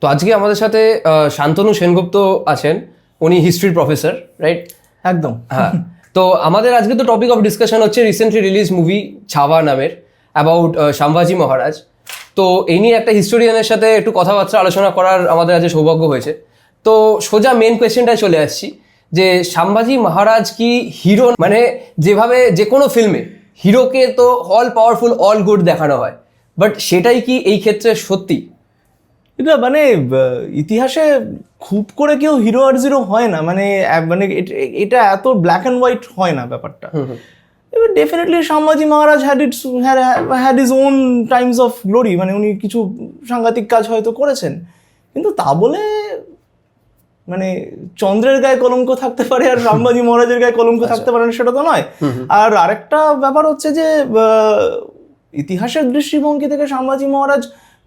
তো আজকে আমাদের সাথে শান্তনু সেনগুপ্ত আছেন, উনি হিস্ট্রির প্রফেসর, রাইট? একদম, হ্যাঁ। তো আমাদের আজকে তো টপিক অফ ডিসকাশন হচ্ছে রিসেন্টলি রিলিজ মুভি ছাওয়া নামের, অ্যাবাউট সম্ভাজি মহারাজ। তো এই নিয়ে একটা হিস্টোরিয়ানের সাথে একটু কথাবার্তা আলোচনা করার আমাদের আজ সৌভাগ্য হয়েছে। তো সোজা মেন কোয়েশ্চেনটায় চলে আসছি যে সম্ভাজি মহারাজ কি হিরো? মানে যেভাবে যে কোনো ফিল্মে হিরোকে তো অল পাওয়ারফুল, অল গুড দেখানো হয়, বাট সেটাই কি এই ক্ষেত্রে সত্যি? এটা মানে ইতিহাসে খুব করে কেউ হিরো আর জিরো হয় না, মানে মানে এটা এত ব্ল্যাক অ্যান্ড হোয়াইট হয় না ব্যাপারটা। এবার definitely Sambhaji Maharaj had his own Times of glory, মানে উনি কিছু সাংঘাতিক কাজ হয়তো করেছেন, কিন্তু তা বলে মানে চন্দ্রের গায়ে কলঙ্ক থাকতে পারে আর সম্ভাজি মহারাজের গায়ে কলঙ্ক থাকতে পারে না, সেটা তো নয়। আর আরেকটা ব্যাপার হচ্ছে যে ইতিহাসের দৃষ্টিভঙ্গি থেকে সম্ভাজি মহারাজ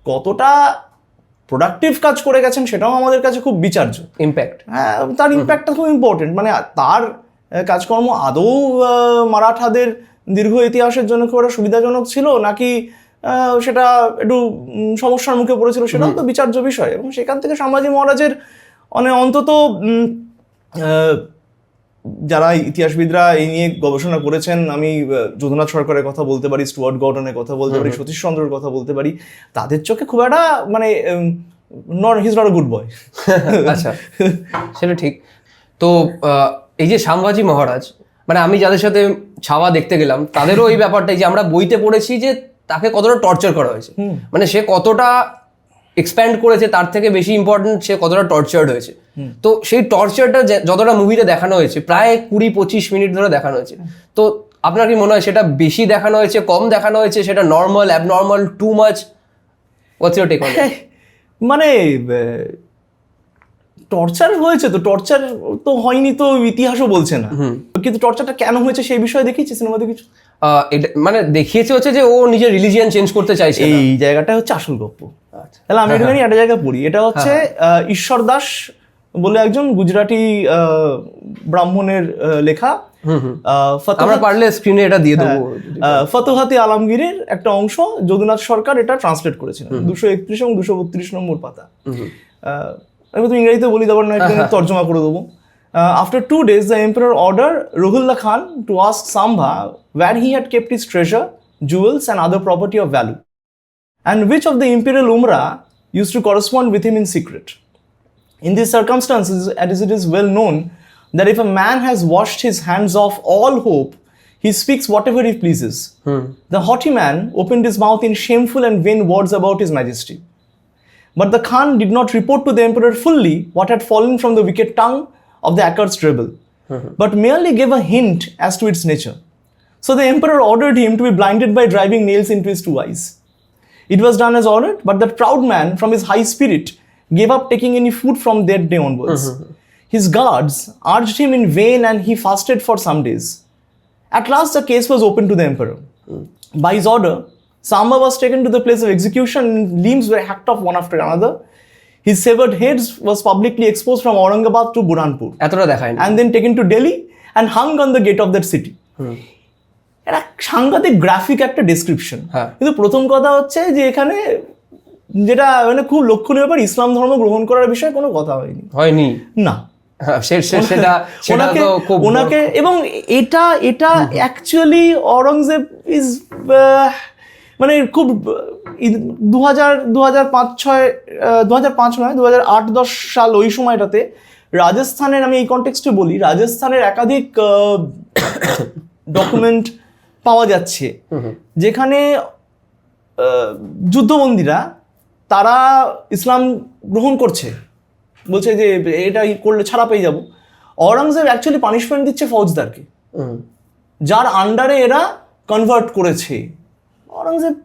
কতটা প্রোডাক্টিভ কাজ করে গেছেন সেটাও আমাদের কাছে খুব বিচার্য। ইম্প্যাক্ট, হ্যাঁ, তার ইম্প্যাক্টটা খুব ইম্পর্টেন্ট। মানে তার কাজকর্ম আদৌ মারাঠাদের দীর্ঘ ইতিহাসের জন্য খুব একটা সুবিধাজনক ছিল নাকি সেটা একটু সমস্যার মুখে পড়েছিল, সেটাও তো বিচার্য বিষয়। এবং সেখান থেকে সম্ভাজি মহারাজের অন্তত যারা ইতিহাসবিদরা এই নিয়ে গবেষণা করেছেন, আমি যদুনাথ সরকারের কথা বলতে পারি, স্টুয়ার্ট গর্ডনের কথা বলতে পারি, সতীশ চন্দ্রের কথা বলতে পারি, তাদের চোখে খুব একটা মানে his not a good boy. আচ্ছা, সেটা ঠিক। তো এই যে সম্ভাজি মহারাজ, মানে আমি যাদের সাথে ছাওয়া দেখতে গেলাম তাদেরও এই ব্যাপারটাই যে আমরা বইতে পড়েছি যে তাকে কতটা টর্চার করা হয়েছে, মানে সে কতটা এক্সপ্যান্ড করেছে তার থেকে বেশি ইম্পর্টেন্ট সে কতটা টর্চার্ড হয়েছে। তো সেই টর্চারটা যতটা মুভিতে দেখানো হয়েছে, প্রায় 20-25 মিনিট ধরে দেখানো হয়েছে, তো আপনার কি মনে হয় সেটা বেশি দেখানো হয়েছে, কম দেখানো হয়েছে, সেটা normal, abnormal, too much? What's your take on it? মানে টর্চার হয়েছে তো, টর্চার তো হয়নি তো ইতিহাসও বলছে না, কিন্তু টর্চারটা কেন হয়েছে সেই বিষয়ে দেখিয়েছে সিনেমাতে কিছু? এটা মানে দেখিয়েছে হচ্ছে যে ও নিজের রিলিজিয়ান চেঞ্জ করতে চাইছে, এই জায়গাটা হচ্ছে আসল গল্প। তাহলে আমি একটুখানি একটা জায়গায় পড়ি। এটা হচ্ছে ঈশ্বর দাস বলে একজন গুজরাটি ব্রাহ্মণের লেখা, আমরা পারলে স্ক্রিনে এটা দিয়ে দেবো, ফতোহাতি আলমগীরের একটা অংশ যদুনাথ সরকার এটা ট্রান্সলেট করেছিলেন। 231 এবং 232 নম্বর পাতা। আমি তো ইংরেজিতে বলি, তারপর না একটু তর্জমা করে দেবো। After 2 days, the emperor ordered Ruhullah Khan to ask Sambha where he had kept his treasure, jewels, and other property of value, and which of the imperial umra used to correspond with him in secret. In these circumstances, as it is well known that if a man has washed his hands off all hope, he speaks whatever he pleases. The haughty man opened his mouth in shameful and vain words about his majesty. But the Khan did not report to the emperor fully what had fallen from the wicked tongue of the accursed rebel, but merely gave a hint as to its nature. So the emperor ordered him to be blinded by driving nails into his 2 eyes. It was done as ordered, but that proud man, from his high spirit, gave up taking any food from that day onwards. His guards urged him in vain, and he fasted for some days. At last the case was opened to the emperor. By his order, Samba was taken to the place of execution, and limbs were hacked off one after another. His severed heads was publicly exposed from Aurangabad to Burhanpur, and then taken to Delhi and hung on the gate of that city. এটা সাংঘাতিক graphic একটা description. কিন্তু প্রথম কথা হচ্ছে যে এখানে যেটা মানে খুব লক্ষণীয় ব্যাপার, ইসলাম ধর্ম গ্রহণ করার বিষয়ে কোনো কথা হয়নি না ওনাকে। এবং এটা অ্যাকচুয়ালি অরঙ্গজেব ইজ মানে খুব 2005-10 সাল ওই সময়টাতে রাজস্থানের, আমি এই কনটেক্সটে বলি, রাজস্থানের একাধিক ডকুমেন্ট পাওয়া যাচ্ছে যেখানে যুদ্ধবন্দীরা তারা ইসলাম গ্রহণ করছে, বলছে যে এটা করলে ছাড়া পেয়ে যাব। অরঙ্গজেব অ্যাকচুয়ালি পানিশমেন্ট দিচ্ছে ফৌজদারকে, যার আন্ডারে এরা কনভার্ট করেছে। অরঙ্গজেব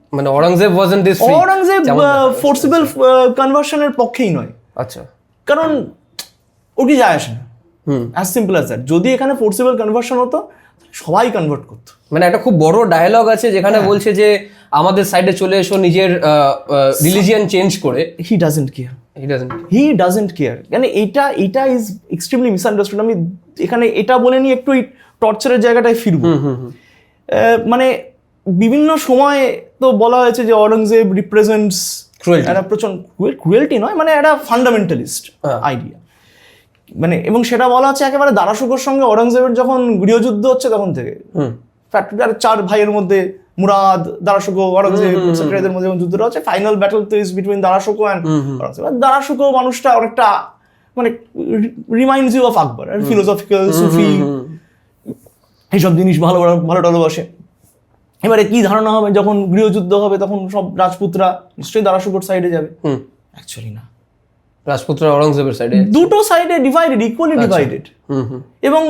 ফোর্সিবল কনভার্সনের পক্ষেই নয়। আচ্ছা, কারণ ওটি যায় আসে না, অ্যাজ সিম্পল অ্যাজ দ্যাট। যদি এখানে ফোর্সিবল কনভার্সন হতো সবাই কনভার্ট করতো। মানে একটা খুব বড় ডায়ালগ আছে যেখানে বলছে যে আমাদের সাইডে চলে এসো নিজের রিলিজিয়ান চেঞ্জ করে। He doesn't care. মানে এটা ইজ এক্সট্রিমলি মিসআন্ডারস্টুড। আমি এখানে এটা বলে নিয়ে একটু টর্চারের জায়গাটায় ফিরবো। মানে বিভিন্ন সময় তো বলা হয়েছে যে অরঙ্গজেব রিপ্রেজেন্টস Cruelty. একটা প্রচন্ড ক্রুয়েলটি নয়, মানে একটা ফান্ডামেন্টালিস্ট আইডিয়া, মানে এবং সেটা বলা হচ্ছে একেবারে দারাশুকোর সঙ্গে ঔরঙ্গজেবের যখন গৃহযুদ্ধ হচ্ছে তখন থেকে। চার ভাইয়ের মধ্যে মুরাদ, দারাশুকো, ঔরঙ্গজেব এদের মধ্যে যখন যুদ্ধটা হচ্ছে, ফাইনাল ব্যাটল তো is between Dara Shikoh and Aurangzeb. Dara Shikoh মানুষটা অনেকটা মানে reminds you of Akbar, philosophical, Sufi, এইসব জিনিস ভালোবাসে। এবারে কি ধারণা হবে যখন গৃহযুদ্ধ হবে তখন সব রাজপুতরা নিশ্চয়ই দারাশুকোর সাইডে যাবে? অ্যাকচুয়ালি না, রাজপুতরা ঔরঙ্গজেবের সাইডে, দুটো সাইডে ডিভাইডেড, ইকুয়ালি ডিভাইডেড। এবং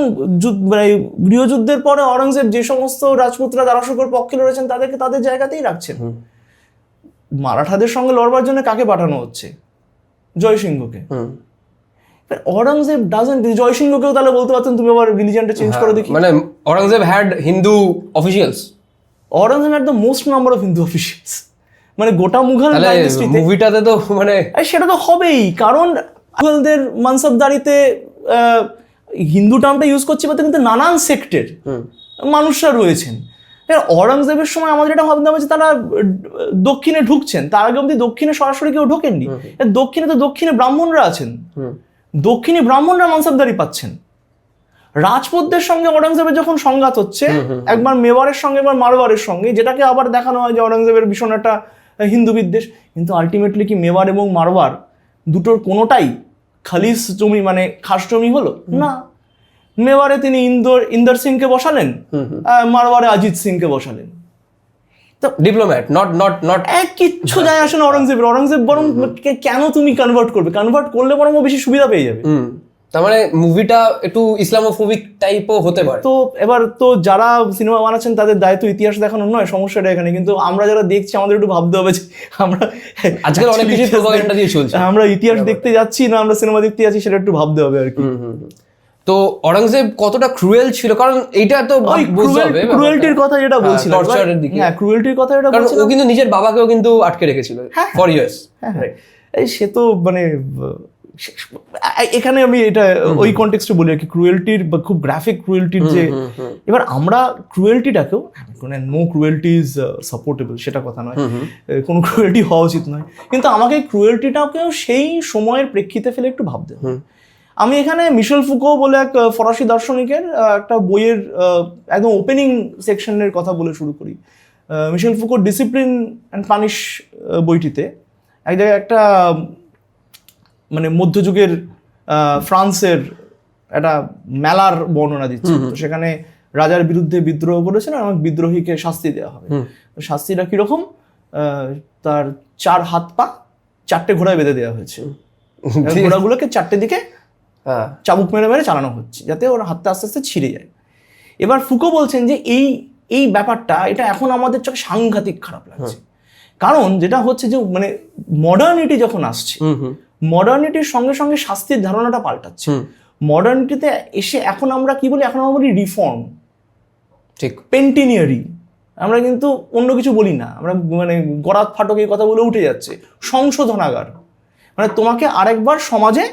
মানে গৃহযুদ্ধের পরে ঔরঙ্গজেব যে সমস্ত রাজপুতরা দারাশুকোর পক্ষে লড়েছেন তাদেরকে তাদের জায়গাতেই রাখছেন। মারাঠাদের সঙ্গে লড়বার জন্য কাকে পাঠানো হচ্ছে? জয়সিংহকে। ঔরঙ্গজেব ডাজন্ট, জয়সিংহকেও তাহলে বলতে পারতেন তুমি আবার রিলিজিয়নটা চেঞ্জ করে দেখি। মানে Aurangzeb had Hindu officials, Aurangzeb had the most number of Hindu officials, মানে গোটা মুঘল ডাইনেস্টিতে। মুভিটাতে তো মানে সেটা তো হবেই, কারণ মুঘলদের মানসবদারিতে হিন্দু টার্মটা ইউজ করছি, বা কিন্তু নানান সেক্টের মানুষরা রয়েছেন। ঔরঙ্গজেবের সময় আমাদের এটা ভাবতে হবে যে তারা দক্ষিণে ঢুকছেন, তার আগে অব্দি দক্ষিণে সরাসরি কেউ ঢোকেননি। দক্ষিণে তো দক্ষিণে ব্রাহ্মণরা আছেন, দক্ষিণী ব্রাহ্মণরা মানসবদারি পাচ্ছেন। রাজপুতদের সঙ্গে ঔরঙ্গজেবের যখন সংঘাত হচ্ছে, একবার মেওয়ারের সঙ্গে একবার মারওয়ারের সঙ্গে, যেটাকে আবার দেখানো হয় যে ঔরঙ্গজেবের ভীষণ একটা হিন্দু বিদ্বেষ, কিন্তু আলটিমেটলি কি মেওয়ার এবং মারওয়ার দুটোর কোনোটাই খালিস জমি মানে খাস জমি হলো না। মেওয়ারে তিনি ইন্দর সিংকে বসালেন, মারওয়ারে অজিত সিংকে বসালেন। তো ডিপ্লোম্যাট, নট কিচ্ছু যায় আসে না ঔরঙ্গজেব বরং কেন তুমি কনভার্ট করলে বরং ও বেশি সুবিধা পেয়ে যাবে। তার মানে মুভিটা একটু ইসলামোফোবিক টাইপও হতে পারে। তো এবার তো যারা সিনেমা বানাচ্ছেন তাদের দায়িত্ব ইতিহাস দেখানো নয়, সমস্যাটা এখানে। কিন্তু আমরা যারা দেখছি আমাদের একটু ভাবতে হবে যে আমরা আজকাল অনেক কিছু প্রোপাগান্ডা দিয়ে চলছে, আমরা ইতিহাস দেখতে যাচ্ছি না আমরা সিনেমা দেখতে যাচ্ছি, সেটা একটু ভাবতে হবে আর কি। তো ঔরঙ্গজেব কতটা ক্রুয়েল ছিল, কারণ এইটা তো ক্রুয়েলটির কথা যেটা বলছিলাম, টর্চারের দিকে, হ্যাঁ ক্রুয়েলটির কথা যেটা বলছিলাম, ও কিন্তু নিজের বাবাকেও কিন্তু আটকে রেখেছিল ফর ইয়ার্স। এই সে তো মানে এখানে আমি এটা ওই কনটেক্সটে বলি আর কি, ক্রুয়েলটির বা খুব গ্রাফিক ক্রুয়েলটির যে, এবার আমরা ক্রুয়েলটিটাকেও, নো ক্রুয়েলটি ইজ সাপোর্টেবল সেটা কথা নয়, কোনো ক্রুয়েলটি হওয়া উচিত নয়, কিন্তু আমাকে ক্রুয়েলটিটাকেও সেই সময়ের প্রেক্ষিতে ফেলে একটু ভাবতে হবে। আমি এখানে মিশেল ফুকো বলে এক ফরাসি দার্শনিকের একটা বইয়ের একদম ওপেনিং সেকশনের কথা বলে শুরু করি। মিশেল ফুকো ডিসিপ্লিন অ্যান্ড পানিশ বইটিতে এক জায়গায় একটা মানে মধ্যযুগের ফ্রান্সের একটা মেলার বর্ণনা দিচ্ছে। তো সেখানে রাজার বিরুদ্ধে বিদ্রোহ করেছিল, এবং বিদ্রোহীকে শাস্তি দেওয়া হবে। শাস্তিটা কিরকম? তার 4 হাত পা 4টে ঘোড়ায় বেঁধে দেওয়া হয়েছে, ঘোড়াগুলোকে 4টে দিকে চাবুক মেরে মেরে চালানো হচ্ছে যাতে ওর হাতটা আস্তে আস্তে ছিঁড়ে যায়। এবার ফুকো বলছেন যে এই ব্যাপারটা এটা এখন আমাদের চোখে সাংঘাতিক খারাপ লাগছে, কারণ যেটা হচ্ছে যে মানে মডার্নিটি যখন আসছে, মডার্নিটির সঙ্গে সঙ্গে শাস্তির ধারণাটা পাল্টাচ্ছে। মডার্নিটিতে এসে এখন আমরা কি বলি? এখন আমরা বলি রিফর্ম, ঠিক, পেন্টিনিয়ারি। আমরা কিন্তু অন্য কিছু বলি না, আমরা মানে গরাত ফাটক এই কথা বলে উঠে যাচ্ছে। সংশোধনাগার, মানে তোমাকে আরেকবার সমাজে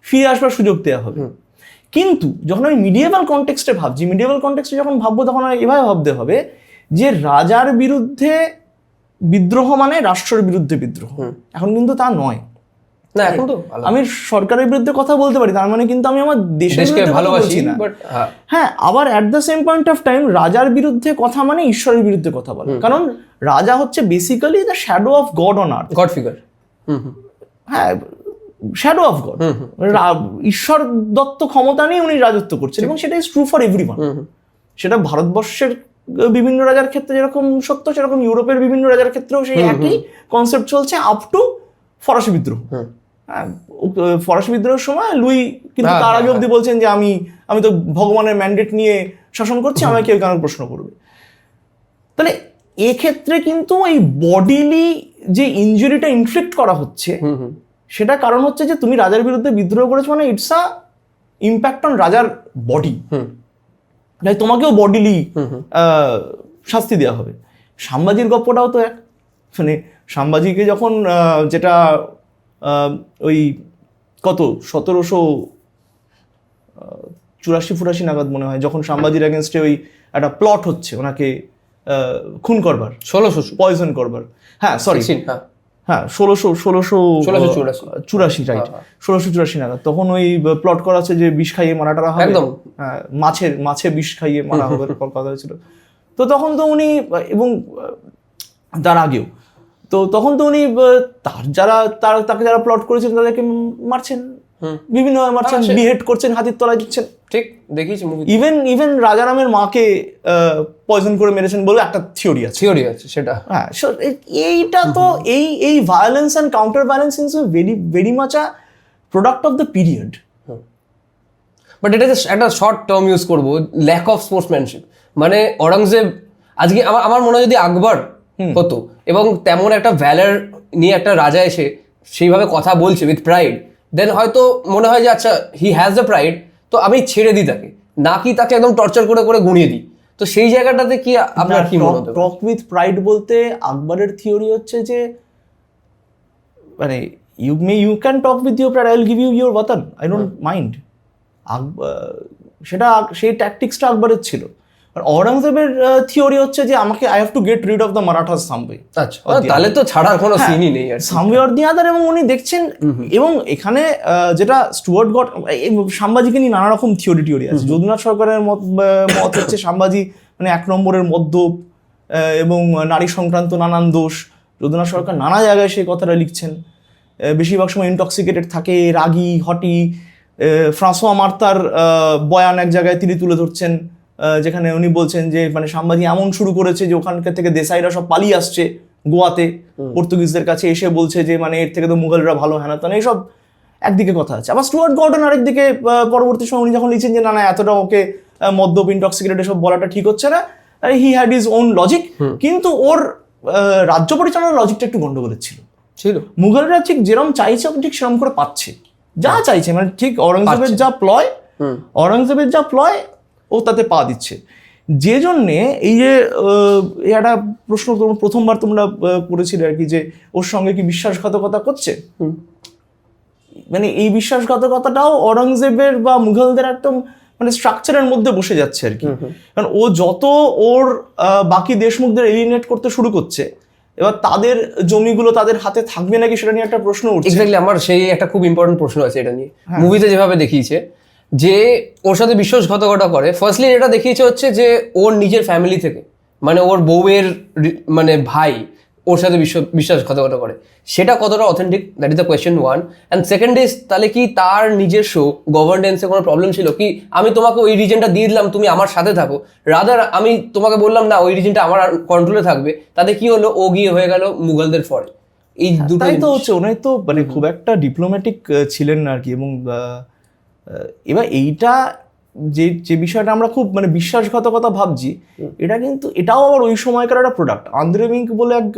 ফিরে আসবার সুযোগ দেওয়া হবে। কিন্তু যখন আমি মিডিয়েভাল কনটেক্সটে ভাবছি, মিডিয়েভাল কনটেক্সটে যখন ভাববো তখন এভাবে ভাবতে হবে যে রাজার বিরুদ্ধে বিদ্রোহ মানে রাষ্ট্রের বিরুদ্ধে বিদ্রোহ। এখন কিন্তু তা নয়। না, এখন তো আমি সরকারের বিরুদ্ধে কথা বলতে পারি, তার মানে কিন্তু আমি আমার দেশকে ভালোবাসি না। হ্যাঁ, আবার at the same point of time রাজার বিরুদ্ধে কথা মানে ঈশ্বরের বিরুদ্ধে কথা বলা, কারণ রাজা হচ্ছে basically the shadow of god on earth, god figure. হ্যাঁ, শ্যাডো অফ গড, ঈশ্বর দত্ত ক্ষমতা নিয়ে উনি রাজত্ব করছেন, এবং সেটা ইজ ট্রু ফর এভরিওয়ান। সেটা ভারতবর্ষের বিভিন্ন রাজার ক্ষেত্রে যেরকম সত্য, সেরকম ইউরোপের বিভিন্ন রাজার ক্ষেত্রেও সেই একই কনসেপ্ট চলছে আপ টু ফরাসি বিদ্রোহ। ফরাসি বিদ্রোহের সময় লুই কিন্তু তার আগে অব্দি বলছেন যে আমি তো ভগবানের ম্যান্ডেট নিয়ে শাসন করছি, আমাকে কেউ কেন প্রশ্ন করবে। তাহলে এক্ষেত্রে কিন্তু এই বডিলি যে ইনজুরিটা ইনফ্লিক্ট করা হচ্ছে, সেটা কারণ হচ্ছে যে তুমি রাজার বিরুদ্ধে বিদ্রোহ করেছো, মানে ইটস আ ইম্প্যাক্ট অন রাজার বডি, তাই তোমাকেও বডিলি শাস্তি দেওয়া হবে। সাম্বাজির গপ্পটাও তো এক, মানে সাম্বাজিকে যখন যেটা ওই কত 1784 নাগাদ মনে হয়, যখন সাম্বাজির এগেনস্টে ওই একটা প্লট হচ্ছে ওনাকে খুন করবার, 1600 পয়জন করবার, হ্যাঁ সরি হ্যাঁ 1684 রাইট, হ্যাঁ। 1684 নাগাদ। তখন ওই প্লট করা হচ্ছে যে বিষ খাইয়ে মারাটারা হবে, একদম। হ্যাঁ, মাছে বিষ খাইয়ে মারা হবে কথা হয়েছিল। তো তখন তো উনি, এবং তার আগেও তো তখন তো উনি তাকে যারা প্লট করেছেন তাদেরকে মারছেন, বিভিন্নভাবে মারছেন, বিহেড করছেন, হাতির তলায় দিচ্ছেন। ঠিক দেখিয়েছি মুভি, ইভেন রাজারামের মাকে পয়জন করে মেরেছেন বলে একটা থিওরি আছে। সেটা। হ্যাঁ, এইটা তো এই violence and counter violence is very very much a product of the period. But এটা একটা শর্ট টার্ম ইউজ করবো, ল্যাক অফ স্পোর্টসম্যানশিপ। মানে অরঙ্গজেব আজকে আমার মনে হয় যদি আকবর হতো এবং তেমন একটা ভ্যালার নিয়ে একটা রাজা এসে সেইভাবে কথা বলছে উইথ প্রাইড, দেন হয়তো মনে হয় যে আচ্ছা হি হ্যাজ দ্য প্রাইড, তো আমি ছেড়ে দিই তাকে, না কি তাকে একদম টর্চার করে করে গুঁড়িয়ে দিই। তো সেই জায়গাটাতে কি আপনার কি মনে হতো? টক উইথ প্রাইড বলতে আকবরের থিওরি হচ্ছে যে মানে you can talk with your pride, I will give you your ওয়াতান, আই ডোন্ট মাইন্ড। সেই ট্যাকটিক্সটা আকবরের ছিল। আর অরঙ্গজেবের থিওরি হচ্ছে যে আমাকে I have to get rid of the Marathas some way. আচ্ছা, তাহলে তো ছাড়ার কোনো সিনই নেই আর সামওয়ে অর দি আদার। এবং উনি দেখছেন, এবং এখানে যেটা স্টুয়ার্ট গট, সাম্বাজিকে নিয়ে নানা রকম থিওরি আছে। যদুনাথ সরকারের মত হচ্ছে সাম্বাজি মানে 1 নম্বরের মদ্যপ এবং নারী সংক্রান্ত নানান দোষ। যদুনাথ সরকার নানা জায়গায় সেই কথাটা লিখছেন, বেশিরভাগ সময় ইনটক্সিকেটেড থাকে, রাগী হটি। ফ্রাঁসোয়া মার্তার বয়ান এক জায়গায় তিনি তুলে ধরছেন, যেখানে উনি বলছেন যে মানে সাম্বাজি এমন শুরু করেছে যে ওখানকার থেকে দেশাইরা সব পালিয়ে আসছে গোয়াতে পর্তুগিজদের কাছে, এসে বলছে যে মানে এর থেকে তো মুঘলরা ভালো, হ্যাঁ না, এইসব একদিকে কথা আছে। আবার স্টুয়ার্ট গর্ডন আরেকদিকে পরবর্তী সময় উনি যখন লিখছেন যে না এতটা ওকে মদ্যপ ইনটক্সিকেটেড এসব বলাটা ঠিক হচ্ছে না, he had his own logic. কিন্তু ওর রাজ্য পরিচালনার লজিকটা একটু গন্ডগোলের ছিল। মুঘলরা ঠিক যেরকম চাইছে ঠিক সেরকম করে পাচ্ছে, যা চাইছে মানে ঠিক অরঙ্গজেবের যা প্লয় ও তাতে পা দিচ্ছে। যে জন্যে এই যে একটা প্রশ্ন প্রথমবার তোমরা করেছিলে আর কি, যে ওর সঙ্গে কি বিশ্বাসঘাতকতা করছে, মানে এই বিশ্বাসঘাতকতাটাও অরঙ্গজেবের বা মুঘলদের একদম মানে স্ট্রাকচারের মধ্যে বসে যাচ্ছে আর কি। কারণ ও যত ওর বাকি দেশমুখদের এলিমিনেট করতে শুরু করছে, এবার তাদের জমিগুলো তাদের হাতে থাকবে নাকি সেটা নিয়ে একটা প্রশ্ন উঠছে। এক্স্যাক্টলি, আমার সেই একটা খুব ইম্পর্টেন্ট প্রশ্ন আছে এটা নিয়ে। মুভিতে যেভাবে দেখিয়েছে যে ওর সাথে বিশ্বাসঘাতকতা করে, ফার্স্টলি এটা দেখিয়েছে হচ্ছে যে ওর নিজের ফ্যামিলি থেকে, মানে ওর বউয়ের মানে ভাই ওর সাথে বিশ্বাসঘাতকতা করে, সেটা কতটা authentic, that is the question one. And second is, তাহলে কি তার নিজস্ব গভর্নেন্সে কোনো প্রবলেম ছিল কি? আমি তোমাকে ওই রিজনটা দিয়ে দিলাম, তুমি আমার সাথে থাকো, রাদার আমি তোমাকে বললাম না ওই রিজনটা আমার কন্ট্রোলে থাকবে, তাতে কি হলো, ও গিয়ে হয়ে গেল মুঘলদের ফরে। এই দুটোই তো হচ্ছে, ওনাই তো মানে খুব একটা ডিপ্লোম্যাটিক ছিলেন না আর কি। এবং এবার এইটা যে বিষয়টা আমরা খুব মানে বিশ্বাসঘাতকতা ভাবছি, এটা কিন্তু এটাও আবার ওই সময়কার একটা প্রোডাক্ট। আন্দ্রে মিঙ্ক বলে এক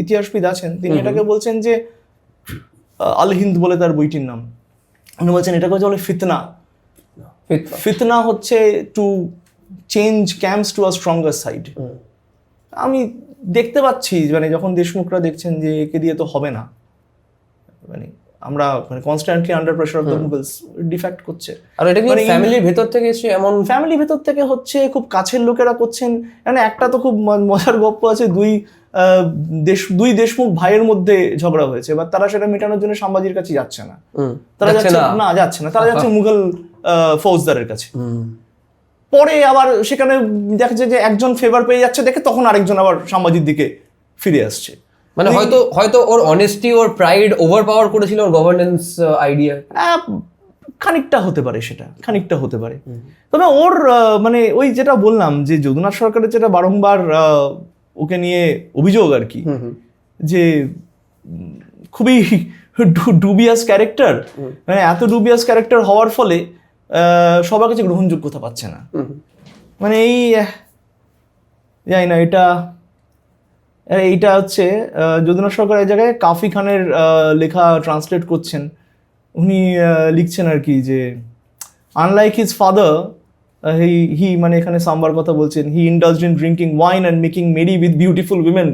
ইতিহাসবিদ আছেন, তিনি এটাকে বলছেন যে আল হিন্দ বলে তার বইটির নাম, উনি বলছেন এটাকে বলে ফিতনা। ফিতনা হচ্ছে to change camps to a stronger side. আমি দেখতে পাচ্ছি মানে যখন দেশমুখরা দেখছেন যে একে দিয়ে তো হবে না, মানে আমরা মানে constantly under pressure of the Mughals, defect করছে। আর এটা কি ফ্যামিলির ভেতর থেকে এসে এমন, ফ্যামিলির ভেতর থেকে হচ্ছে, খুব কাছের লোকেরা করছেন। মানে একটা তো খুব মজার গল্প আছে, দুই দেশমুখ ভাইয়ের মধ্যে ঝগড়া হয়েছে, এবার তারা সেটা মেটানোর জন্য সাম্বাজির কাছে যাচ্ছে না, তারা যাচ্ছে না, তারা যাচ্ছে মুঘল ফৌজদারের কাছে। পরে আবার সেখানে দেখা যায় যে একজন ফেভার পেয়ে যাচ্ছে দেখে তখন আরেকজন আবার সাম্বাজির দিকে ফিরে আসছে। মানে হয়তো ওর অনেস্টি, ওর প্রাইড ওভার পাওয়ার করেছিল ওর গভর্নেন্স আইডিয়া। খানিকটা হতে পারে, সেটা খানিকটা হতে পারে। তবে ওর মানে ওই যেটা বললাম যে যদুনাথ সরকারের যেটা বারংবার ওকে নিয়ে অভিযোগ আর কি, যে খুবই ডুবিয়াস ক্যারেক্টার, মানে এত ডুবিয়াস ক্যারেক্টার হওয়ার ফলে সবার কাছে গ্রহণযোগ্যতা পাচ্ছে না। মানে এই জানি না, এইটা হচ্ছে যদুনাথ সরকার এই জায়গায় কাফি খানের লেখা ট্রান্সলেট করছেন। উনি লিখছেন আর কি যে আনলাইক হিজ ফাদার, হি মানে এখানে সাম্বার কথা বলছেন, he indulged in drinking wine and making merry with beautiful women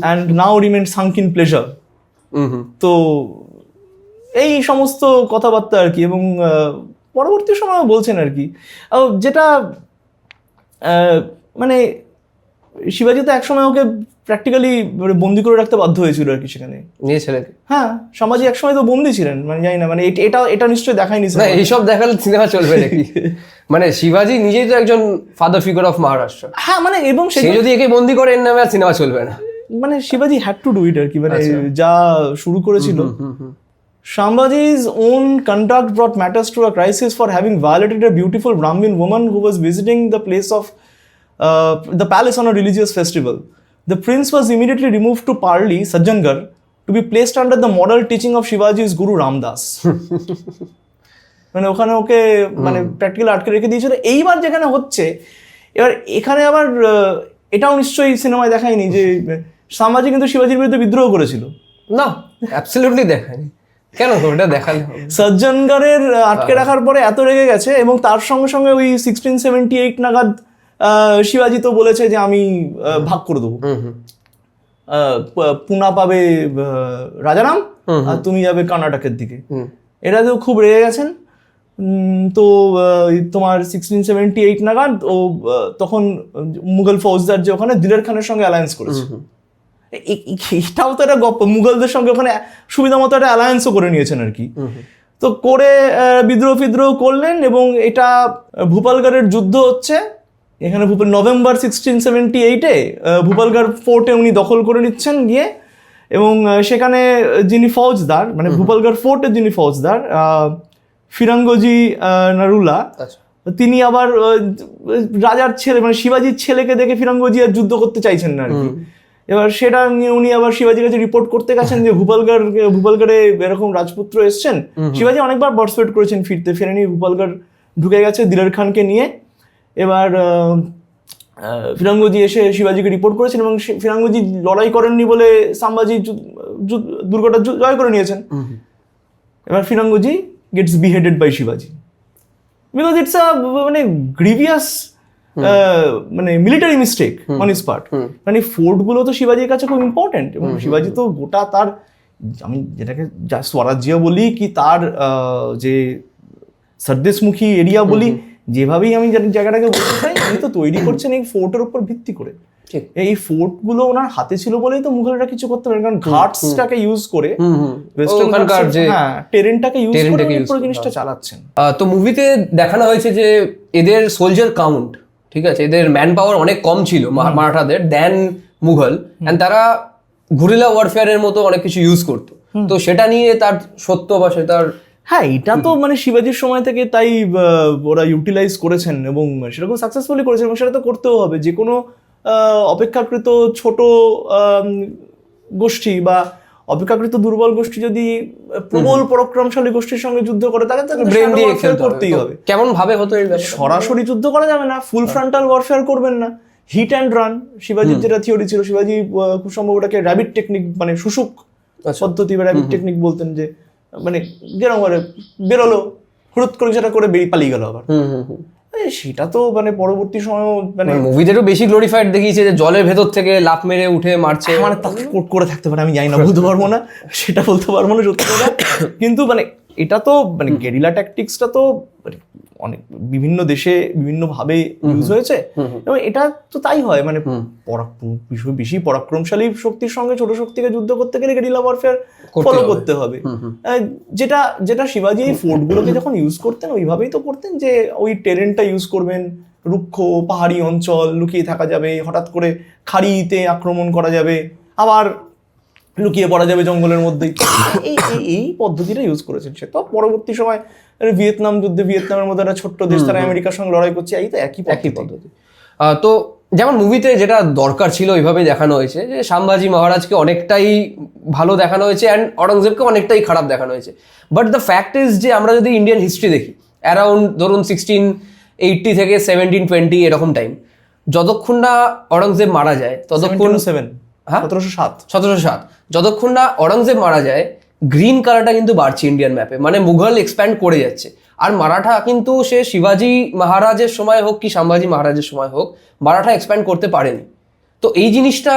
and now remained sunk in pleasure. তো এই সমস্ত কথাবার্তা আর কি। এবং পরবর্তী সময় বলছেন আর কি, যেটা মানে শিবাজি তো একসময় ওকে প্র্যাকটিক্যালি বন্দি করে রাখতে বাধ্য হয়েছিল আর কি সেখানে। নিয়ে ছেলেকে, হ্যাঁ, সম্ভাজি একসময় তো বন্দি ছিলেন, মানে জানি না, মানে এটা নিশ্চয়ই দেখায়নি না এইসব দেখালে সিনেমা চলবে নাকি? মানে শিবাজি নিজেই তো একজন ফাদার ফিগার অফ মহারাষ্ট্র। হ্যাঁ, মানে এবং সে যদি একে বন্দি করে এর নামে আর সিনেমা চলবে না। মানে শিবাজি হ্যাড টু ডু ইট আর কি, মানে যা শুরু করেছিল। Shambhaji's own conduct brought matters to a crisis for having violated a beautiful Brahmin woman who was visiting the place of the palace on a religious festival. The prince was immediately removed to Parli, Sajjangarh, to be placed under the moral teaching of Shivaji's Guru Ramdas. মানে ওখানে ওকে মানে practical আটকে রেখে দিয়েছিল। এইবার যেখানে হচ্ছে, এবার এখানে আবার এটাও নিশ্চয়ই সিনেমায় দেখায়নি যে সাম্ভাজি কিন্তু শিবাজির বিরুদ্ধে বিদ্রোহ করেছিল। না, অ্যাবসলিউটলি দেখায়নি। কেন ওটা দেখালে? সজ্জনগড়ের আটকে রাখার পরে এত রেগে গেছে, এবং তার সঙ্গে সঙ্গে ওই 1678 নাগাদ শিবাজি তো বলেছে যে আমি ভাগ করে দেবো, পুনা পাবে রাজারাম আর তুমি যাবে কর্ণাটকের দিকে। এরা তো খুব রেগে গেছেন। তো তোমার 1678 নাগাদ ও তখন মুঘল ফৌজদার যে ওখানে দিলের খানের সঙ্গে অ্যালায়েন্স করেছে। এটাও তো একটা গপ্প, মুঘলদের সঙ্গে ওখানে সুবিধা মতো একটা অ্যালায়েন্সও করে নিয়েছেন আর কি। তো করে বিদ্রোহ করলেন, এবং এটা ভূপালগড়ের যুদ্ধ হচ্ছে এখানে। নভেম্বর 1678-এ ভূপালগড় ফোর্টে উনি দখল করে নিচ্ছেন গিয়ে, এবং সেখানে যিনি ফৌজদার, মানে ভূপালগড় ফোর্টের যিনি ফৌজদার ফিরাঙ্গজি নারুলা, তিনি আবার রাজার ছেলে মানে শিবাজির ছেলেকে দেখে ফিরাঙ্গজি আর যুদ্ধ করতে চাইছেন না আর কি। এবার সেটা নিয়ে উনি আবার শিবাজির কাছে রিপোর্ট করতে গেছেন যে ভূপালগড়ে এরকম রাজপুত্র এসছেন। শিবাজি অনেকবার বর্সপেট করেছেন, ফেরেনি, ভূপালগড় ঢুকে গেছে দিলের খানকে নিয়ে। এবার ফিরাঙ্গজি এসে শিবাজিকে রিপোর্ট করেছেন, এবং ফিরাঙ্গজি লড়াই করেননি বলে সাম্ভাজি দুর্গটা জয় করে নিয়েছেন। এবার ফিরাঙ্গজি গেটস বিহেডেড বাই শিবাজি, বিকজ ইটস আ মানে গ্রিভিয়াস মানে military mistake on his part. মানে ফোর্টগুলো তো শিবাজির কাছে খুব ইম্পর্টেন্ট, এবং শিবাজি তো গোটা তার, আমি যেটাকে স্বরাজ্য বলি কি তার যে সর্দেশমুখী এরিয়া বলি, যেভাবেই আমি জায়গাটাকে বলতে চাই, উনি তো তৈরি করছেন এই ফোর্টের উপর ভিত্তি করে। এই ফোর্টগুলো ওনার হাতে ছিল বলেই তো মুঘলরা কিছু করতে পারে, কারণ ঘাটসটাকে ইউজ করে, টেরেনটাকে ইউজ করে পুরো জিনিসটা চালাচ্ছেন। তো মুভিতে দেখানো হয়েছে যে এদের সোলজার কাউন্ট, ঠিক আছে, এদের ম্যান পাওয়ার অনেক কম ছিল মারাঠাদের দেন মুঘল, এন্ড তারা গুরিলা ওয়ারফেয়ারের মতো অনেক কিছু ইউজ করতো। তো সেটা নিয়ে তার সত্য বা সেটার, হ্যাঁ, এটা তো মানে শিবাজির সময় থেকে তাই ওরা ইউটিলাইজ করেছেন, এবং সেরকম সাকসেসফুলি করেছেন, এবং সেটা তো করতেও হবে। যে কোনো অপেক্ষাকৃত ছোট গোষ্ঠী বা অপেক্ষাকৃত দুর্বল গোষ্ঠী যদি প্রবল পরাক্রমশালী গোষ্ঠীর সঙ্গে যুদ্ধ করে, তাকে ব্রেন দিয়ে করতেই হবে। কেমন ভাবে হতো? সরাসরি যুদ্ধ করা যাবে না, ফুল ফ্রন্টাল ওয়ারফেয়ার করবেন না, হিট অ্যান্ড রান। শিবাজির যেটা থিওরি ছিল, শিবাজি খুব সম্ভব ওটাকে র্যাবিট টেকনিক, মানে শুশুক পদ্ধতি বা র্যাবিট টেকনিক বলতেন, যে মানে যেরকম করে বেরোলো হুড়ুত করে সেটা করে পালিয়ে গেল আবার। সেটা তো মানে পরবর্তী সময় মানে মুভিদেরও বেশি গ্লোরিফাইড দেখিয়েছে যে জলের ভেতর থেকে লাফ মেরে উঠে মারছে, মানে তাকে করে থাকতে পারে, আমি জানি না, বলতে পারবো না, সেটা বলতে পারবো না সত্যি কথা। কিন্তু মানে এটা তো মানে গেরিলা ট্যাকটিক্সটা তো মানে অনেক বিভিন্ন দেশে বিভিন্ন ভাবে ইউজ হয়েছে, এবং এটা তো তাই হয়। মানে বেশি পরাক্রমশালী শক্তির সঙ্গে ছোট শক্তিকে যুদ্ধ করতে গেলে গেরিলা ওয়ারফেয়ার ফলো করতে হবে। যেটা শিবাজি এই ফোর্টগুলোকে যখন ইউজ করতেন ওইভাবেই তো করতেন, যে ওই টেরেনটা ইউজ করবেন, রুক্ষ পাহাড়ি অঞ্চল, লুকিয়ে থাকা যাবে, হঠাৎ করে খাড়িতে আক্রমণ করা যাবে, আবার লুকিয়ে পড়া যাবে জঙ্গলের মধ্যেই। এই পদ্ধতিটা ইউজ করেছেন। সে তো পরবর্তী সময় ভিয়েতনাম যুদ্ধে, ভিয়েতনামের মধ্যে একটা ছোট্ট দেশ, তারা আমেরিকার সঙ্গে লড়াই করছে, এই তো একই পদ্ধতি। তো যেমন মুভিতে যেটা দরকার ছিল ওইভাবেই দেখানো হয়েছে, যে সম্ভাজি মহারাজকে অনেকটাই ভালো দেখানো হয়েছে অ্যান্ড অরঙ্গজেবকে অনেকটাই খারাপ দেখানো হয়েছে। বাট দ্য ফ্যাক্ট ইজ যে আমরা যদি ইন্ডিয়ান হিস্ট্রি দেখি, অ্যারাউন্ড ধরুন 1680 থেকে 1720 এরকম টাইম, যতক্ষণ না অরঙ্গজেব মারা যায় ততক্ষণ 1707 যতক্ষণ না অরঙ্গজেব মারা যায়, গ্রিন কালারটা কিন্তু বাড়ছে ইন্ডিয়ান ম্যাপে, মানে মুঘল এক্সপ্যান্ড করে যাচ্ছে। আর মারাঠা কিন্তু সে শিবাজি মহারাজের সময় হোক কি সম্ভাজি মহারাজের সময় হোক, মারাঠা এক্সপ্যান্ড করতে পারেনি। তো এই জিনিসটা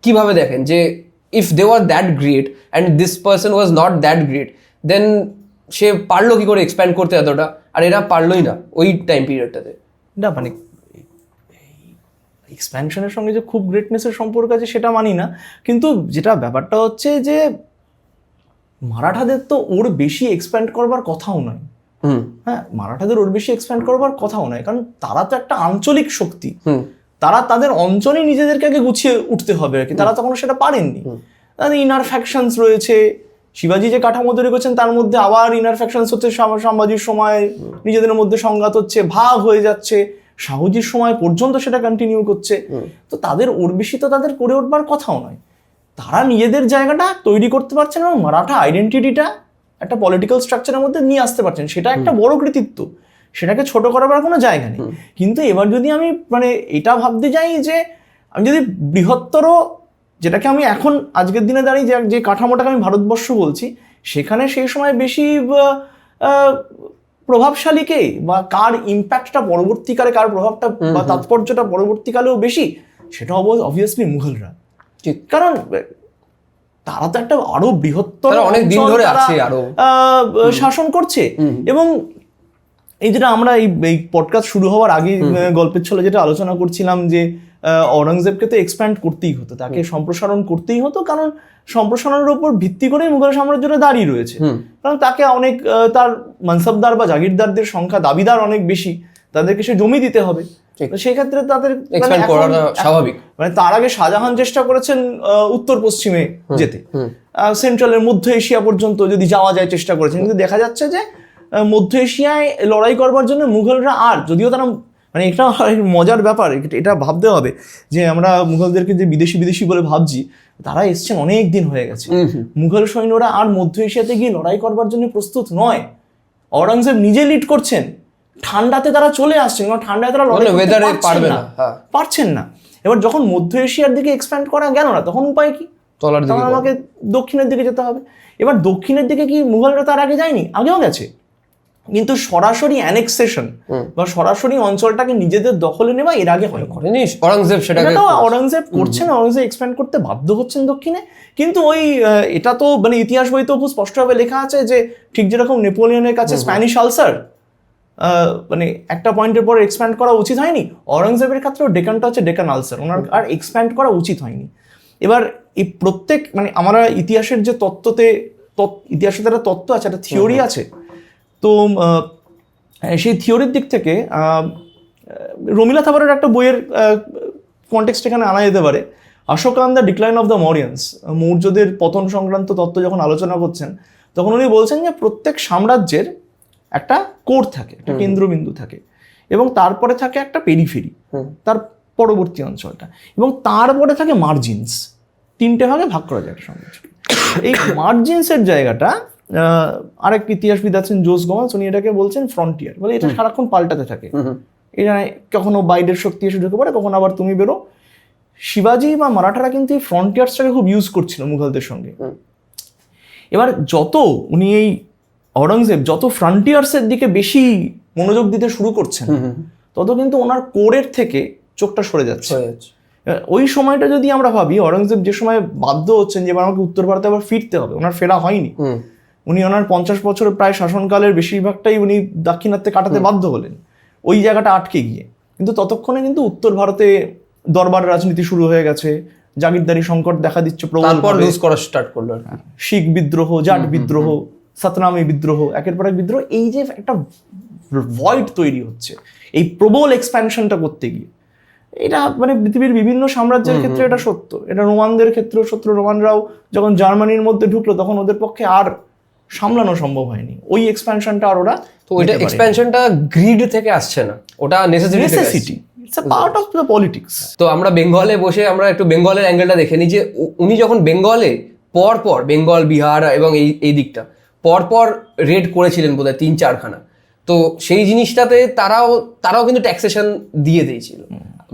কিভাবে দেখেন যে if they were that great and this person was not that great, then সে পারলো কি করে এক্সপ্যান্ড করতে এতটা, আর এরা পারলোই না ওই টাইম পিরিয়ডটাতে? না মানে এক্সপ্যানশনের সঙ্গে যে খুব গ্রেটনেসের সম্পর্ক আছে সেটা মানি না, কিন্তু যেটা ব্যাপারটা হচ্ছে যে মারাঠাদের তো ওর বেশি এক্সপ্যান্ড করবার কথাও নয়। হ্যাঁ, মারাঠাদের ওর বেশি এক্সপ্যান্ড করবার কথাও নয়, কারণ তারা তো একটা আঞ্চলিক শক্তি, তারা তাদের অঞ্চলে নিজেদেরকে আগে গুছিয়ে উঠতে হবে আর কি, তারা তখন সেটা পারেননি। তাদের ইনার ফ্যাকশনস রয়েছে, শিবাজি যে কাঠামো তৈরি করছেন তার মধ্যে আবার ইনার ফ্যাকশনস হচ্ছে, সম্ভাজির সময় নিজেদের মধ্যে সংঘাত হচ্ছে, ভাগ হয়ে যাচ্ছে, শাহুজির সময় পর্যন্ত সেটা কন্টিনিউ করছে। তো তাদের ওর বেশি তো তাদের করে উঠবার কথাও নয়, তারা নিজেদের জায়গাটা তৈরি করতে পারছেন এবং মারাঠা আইডেন্টিটিটা একটা পলিটিক্যাল স্ট্রাকচারের মধ্যে নিয়ে আসতে পারছেন, সেটা একটা বড় কৃতিত্ব, সেটাকে ছোট করার কোনো জায়গা নেই। কিন্তু এবার যদি আমি মানে এটা ভাবতে যাই যে আমি যদি বৃহত্তর, যেটাকে আমি এখন আজকের দিনে দাঁড়িয়ে যে কাঠামোটাকে আমি ভারতবর্ষ বলছি, সেখানে সেই সময় বেশি প্রভাবশালীকে বা কার ইম্প্যাক্টটা পরবর্তীকালে, কার প্রভাবটা বা তাৎপর্যটা পরবর্তীকালেও বেশি, সেটা অবভিয়াসলি মুঘলরা। কারণ তারা তো একটা আরো বৃহত্তর অনেক দিন ধরে আছে, আরো শাসন করছে। এবং এই যেটা আমরা এই পডকাস্ট শুরু হওয়ার আগে গল্পের ছলে যেটা আলোচনা করছিলাম যে ঔরঙ্গজেবকে তো এক্সপ্যান্ড করতেই হতো, তাকে সম্প্রসারণ করতেই হতো, কারণ সম্প্রসারণের উপর ভিত্তি করে মুঘল সাম্রাজ্যটা দাঁড়িয়ে রয়েছে। কারণ তাকে অনেক তার মানসবদার বা জাগিরদারদের সংখ্যা, দাবিদার অনেক বেশি, তাদেরকে সে জমি দিতে হবে। সেই ক্ষেত্রে তাদের স্বাভাবিক, মানে তার আগে শাহজাহান চেষ্টা করেছেন উত্তর পশ্চিমে যেতে, সেন্ট্রালের মধ্য এশিয়া পর্যন্ত যদি যাওয়া যায় চেষ্টা করেছেন, কিন্তু দেখা যাচ্ছে যে মধ্য এশিয়ায় লড়াই করবার জন্য মুঘলরা, আর যদিও তারা মানে এটা মজার ব্যাপার, এটা ভাবতে হবে যে আমরা মুঘলদেরকে যে বিদেশি বলে ভাবছি, তারা এসছেন অনেক দিন হয়ে গেছে, মুঘল সৈন্যরা আর মধ্য এশিয়াতে গিয়ে লড়াই করবার জন্য প্রস্তুত নয়। ঔরঙ্গজেব নিজে লিড করছেন, ঠান্ডাতে তারা চলে আসছেন, কারণ ঠান্ডায় তারা লড়াই করতে পারছেন না। এবার যখন মধ্য এশিয়ার দিকে এক্সপ্যান্ড করা গেল না, তখন উপায় কি? তখন আমাকে দক্ষিণের দিকে যেতে হবে। এবার দক্ষিণের দিকে কি মুঘলরা তার আগে যায়নি? আগেও গেছে, কিন্তু সরাসরি অ্যানেক্সেশন বা সরাসরি অঞ্চলটাকে নিজেদের দখলে নেওয়া এর আগে হয় ঔরঙ্গজেব করছেন। ঔরঙ্গজেব এক্সপ্যান্ড করতে বাধ্য হচ্ছেন দক্ষিণে, কিন্তু ওই এটা তো মানে ইতিহাস বইতেও খুব স্পষ্টভাবে লেখা আছে যে ঠিক যেরকম নেপোলিয়নের কাছে স্প্যানিশ আলসার মানে একটা পয়েন্টের পর এক্সপ্যান্ড করা উচিত হয়নি, ঔরঙ্গজেবের ক্ষেত্রেও ডেকানটা হচ্ছে ডেকান আলসার, ওনার আর এক্সপ্যান্ড করা উচিত হয়নি। এবার এই প্রত্যেক মানে আমরা ইতিহাসের যে ইতিহাসের একটা তত্ত্ব আছে, একটা থিওরি আছে, তো সেই থিওরির দিক থেকে রমিলা থাপারের একটা বইয়ের কনটেক্সট এখানে আনা যেতে পারে। Ashoka the decline of the Mauryans, মৌর্যদের পতন সংক্রান্ত তত্ত্ব যখন আলোচনা করছেন, তখন উনি বলছেন যে প্রত্যেক সাম্রাজ্যের একটা কোর থাকে, একটা কেন্দ্রবিন্দু থাকে, এবং তারপরে থাকে একটা পেরিফেরি, তার পরবর্তী অঞ্চলটা, এবং তারপরে থাকে মার্জিনস। তিনটে ভাগে ভাগ করা যায় একটা সাম্রাজ্য। এই মার্জিনসের জায়গাটা আরেক ইতিহাসবিদ আছেন জোস গমাস, উনি এটাকে বলছেন ফ্রন্টিয়ার, বলে এটা সারাক্ষণ পাল্টাতে থাকে, এটা কখনো বাইরের শক্তি এসে ঢুকে পড়ে, কখনো আবার তুমি বেরো। শিবাজি বা মারাঠারা কিন্তু এই ফ্রন্টিয়ার্সটাকে খুব ইউজ করছিল মুঘলদের সঙ্গে। এবার যত উনি এই ঔরঙ্গজেব যত ফ্রন্টিয়ার্সের দিকে বেশি মনোযোগ দিতে শুরু করছেন, তত কিন্তু ওনার কোরের থেকে চোখটা সরে যাচ্ছে। ওই সময়টা যদি আমরা ভাবি, ঔরঙ্গজেব যে সময় বাধ্য হচ্ছেন যে এবার আমাকে উত্তর ভারতে আবার ফিরতে হবে, ওনার ফেরা হয়নি, উনি ওনার 50 বছরের প্রায় শাসনকালের বেশিরভাগটাই উনি দাক্ষিণাত্যে কাটাতে বাধ্য হলেন ওই জায়গাটা আটকে গিয়ে। কিন্তু ততক্ষণে কিন্তু উত্তর ভারতে দরবার রাজনীতি শুরু হয়ে গেছে, জাগিরদারি সংকট দেখা দিচ্ছে, শিখ বিদ্রোহ, জাট বিদ্রোহ, সাতনামি বিদ্রোহ, একের পর এক বিদ্রোহ, এই যে একটা ভয়েড তৈরি হচ্ছে এই প্রবল এক্সপ্যানশনটা করতে গিয়ে, এটা মানে পৃথিবীর বিভিন্ন সাম্রাজ্যের ক্ষেত্রে এটা সত্য, এটা রোমানদের ক্ষেত্রেও সত্য। রোমানরাও যখন জার্মানির মধ্যে ঢুকলো তখন ওদের পক্ষে আর সামলানো সম্ভব হয়নি ওই এক্সপ্যানশনটা, আর ওরা তো ওইটা এক্সপ্যানশনটা গ্রিড থেকে আসছে না, ওটা necessity, it's a part of the politics. তো আমরা বেঙ্গলে বসে আমরা একটু বেঙ্গলের অ্যাঙ্গেলটা দেখে নিই যে উনি যখন বেঙ্গলে পর বেঙ্গল, বিহার এবং এই দিকটা পর রেড করেছিলেন বোধহয় 3-4খানা, তো সেই জিনিসটাতে তারাও কিন্তু ট্যাক্সেশন দিয়ে দিয়েছিল,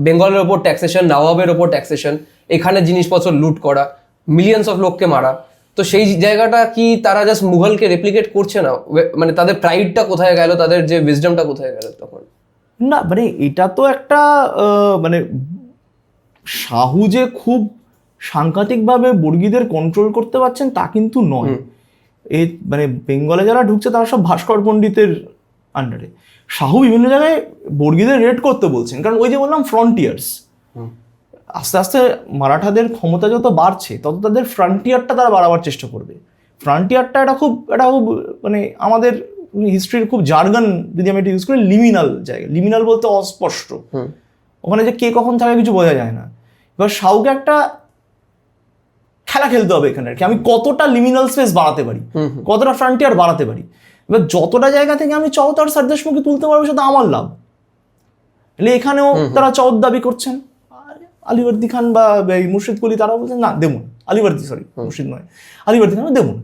বেঙ্গলের ওপর ট্যাক্সেশন, নবাবের ওপর ট্যাক্সেশন, এখানে জিনিসপত্র লুট করা, মিলিয়ন্স অফ লোককে মারা। তো সেই জায়গাটা কি তারা জাস্ট মুঘলকে রেপ্লিকেট করছে না? মানে তাদের প্রাইডটা কোথায় গেল, তাদের যে উইজডমটা কোথায় গেল তখন? না মানে এটা তো একটা মানে শাহু যে খুব সাংঘাতিকভাবে বর্গীদের কন্ট্রোল করতে পারছেন তা কিন্তু নয়। এই মানে বেঙ্গলে যারা ঢুকছে তারা সব ভাস্কর পণ্ডিতের আন্ডারে। শাহু বিভিন্ন জায়গায় বর্গীদের রেড করতে বলছেন, কারণ ওই যে বললাম ফ্রন্টিয়ার্স, আস্তে আস্তে মারাঠাদের ক্ষমতা যত বাড়ছে তত তাদের ফ্রন্টিয়ারটা তারা বাড়াবার চেষ্টা করবে। ফ্রন্টিয়ারটা এটা খুব মানে আমাদের হিস্ট্রির খুব জার্গন যদি আমি এটা ইউজ করি, লিমিনাল জায়গা। লিমিনাল বলতে অস্পষ্ট, ওখানে যে কে কখন থাকে কিছু বোঝা যায় না। এবার শাহকে একটা খেলা খেলতে হবে এখানে আর কি, আমি কতটা লিমিনাল স্পেস বাড়াতে পারি, কতটা ফ্রন্টিয়ার বাড়াতে পারি। এবার যতটা জায়গা থেকে আমি চৌতার সরদেশমুখী তুলতে পারবো সেটা আমার লাভ। তাহলে এখানেও তারা চৌদ দাবি করছেন, আলিবর্দী খান বা মুর্শিদ কুলি তারা বলছেন না দেবো না, মুর্শিদ নয়, আলিবর্দী খান দেবো না।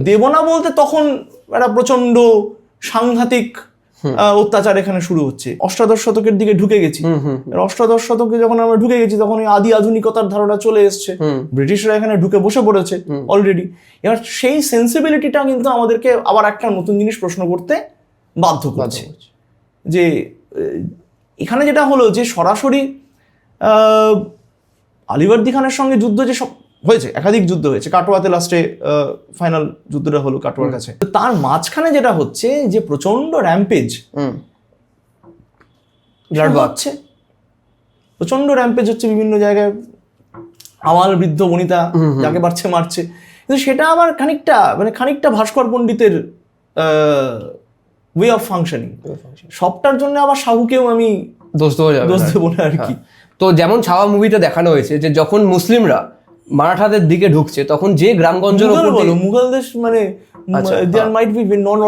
দেব না বলতে তখন একটা প্রচন্ড সাংঘাতিক অত্যাচার এখানে শুরু হচ্ছে। অষ্টাদশ শতকের দিকে ঢুকে গেছি। অষ্টাদশ শতকে যখন আমরা ঢুকে গেছি তখন ওই আদি আধুনিকতার ধারণা চলে এসছে, ব্রিটিশরা এখানে ঢুকে বসে পড়েছে অলরেডি। এবার সেই সেন্সিবিলিটিটা কিন্তু আমাদেরকে আবার একটা নতুন জিনিস প্রশ্ন করতে বাধ্য করছে, যে এখানে যেটা হলো যে সরাসরি আলিবর্দী খানের সঙ্গে যুদ্ধ যে সব হয়েছে, একাধিক যুদ্ধ হয়েছে, কাটোয়াতে লাস্টে ফাইনাল যুদ্ধটা হলো কাটোয়ার কাছে। তার মাঝখানে যেটা হচ্ছে যে প্রচন্ড র্যাম্পেজ হচ্ছে, প্রচন্ড র্যাম্পেজ হচ্ছে বিভিন্ন জায়গায়, আমাল বৃদ্ধ বনিতা যাকে পারছে মারছে। কিন্তু সেটা আবার খানিকটা ভাস্কর পণ্ডিতের ওয়ে অফ ফাংশনিং। সবটার জন্য আবার শাহুকেও আমি দোষ দেবো না আর কি। তো যেমন ছাওয়া মুভিতে দেখানো হয়েছে যে যখন মুসলিমরা মারাঠাদের দিকে ঢুকছে তখন যে গ্রামগঞ্জের উপর দিয়ে মুঘলদের মানে there might be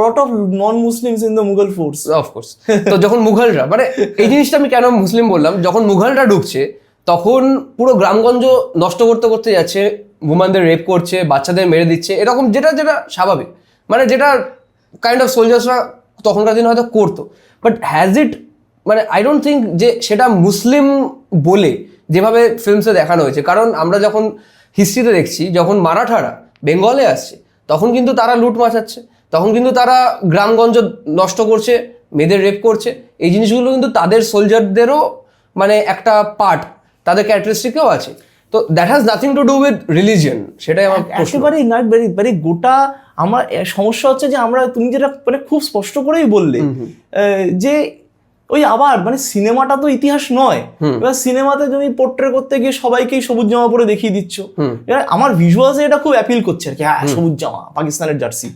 lot of non-Muslims in the Mughal force. Of course. তো যখন মুঘলরা, মানে এই জিনিসটা আমি কেন মুসলিম বললাম, যখন মুঘলরা ঢুকছে তখন পুরো গ্রামগঞ্জ নষ্ট করতে করতে যাচ্ছে, উমেনদের রেপ করছে, বাচ্চাদের মেরে দিচ্ছে, এরকম যেটা স্বাভাবিক, মানে যেটা কাইন্ড অফ সোলজার্সরা তখনকার দিনে হয়তো করতো। বাট হ্যাজ ইট, মানে আই ডোন্ট থিঙ্ক যে সেটা মুসলিম বলে যেভাবে ফিল্মসে দেখানো হয়েছে। কারণ আমরা যখন হিস্ট্রিতে দেখছি, যখন মারাঠারা বেঙ্গলে আসছে তখন কিন্তু তারা লুট মাচাচ্ছে, তখন কিন্তু তারা গ্রামগঞ্জ নষ্ট করছে, মেয়েদের রেপ করছে। এই জিনিসগুলো কিন্তু তাদের সোলজারদেরও মানে একটা পার্ট, তাদের ক্যারেক্টারিস্টিকও আছে। তো that has nothing to do with religion, সেটাই আমার একেবারেই না। ভেরি গোটা আমার সমস্যা হচ্ছে যে আমরা, তুমি যেটা মানে খুব স্পষ্ট করেই বললে যে ওই আবার মানে সিনেমাটা তো ইতিহাস নয়। এবার সিনেমাতে তুমি পোর্ট্রে করতে গিয়ে সবাইকেই সবুজ জামা পরে দেখিয়ে দিচ্ছ। এবার আমার ভিজুয়ালসে এটা খুব অ্যাপিল করছে আর কি, হ্যাঁ সবুজ জামা, পাকিস্তানের জার্সি,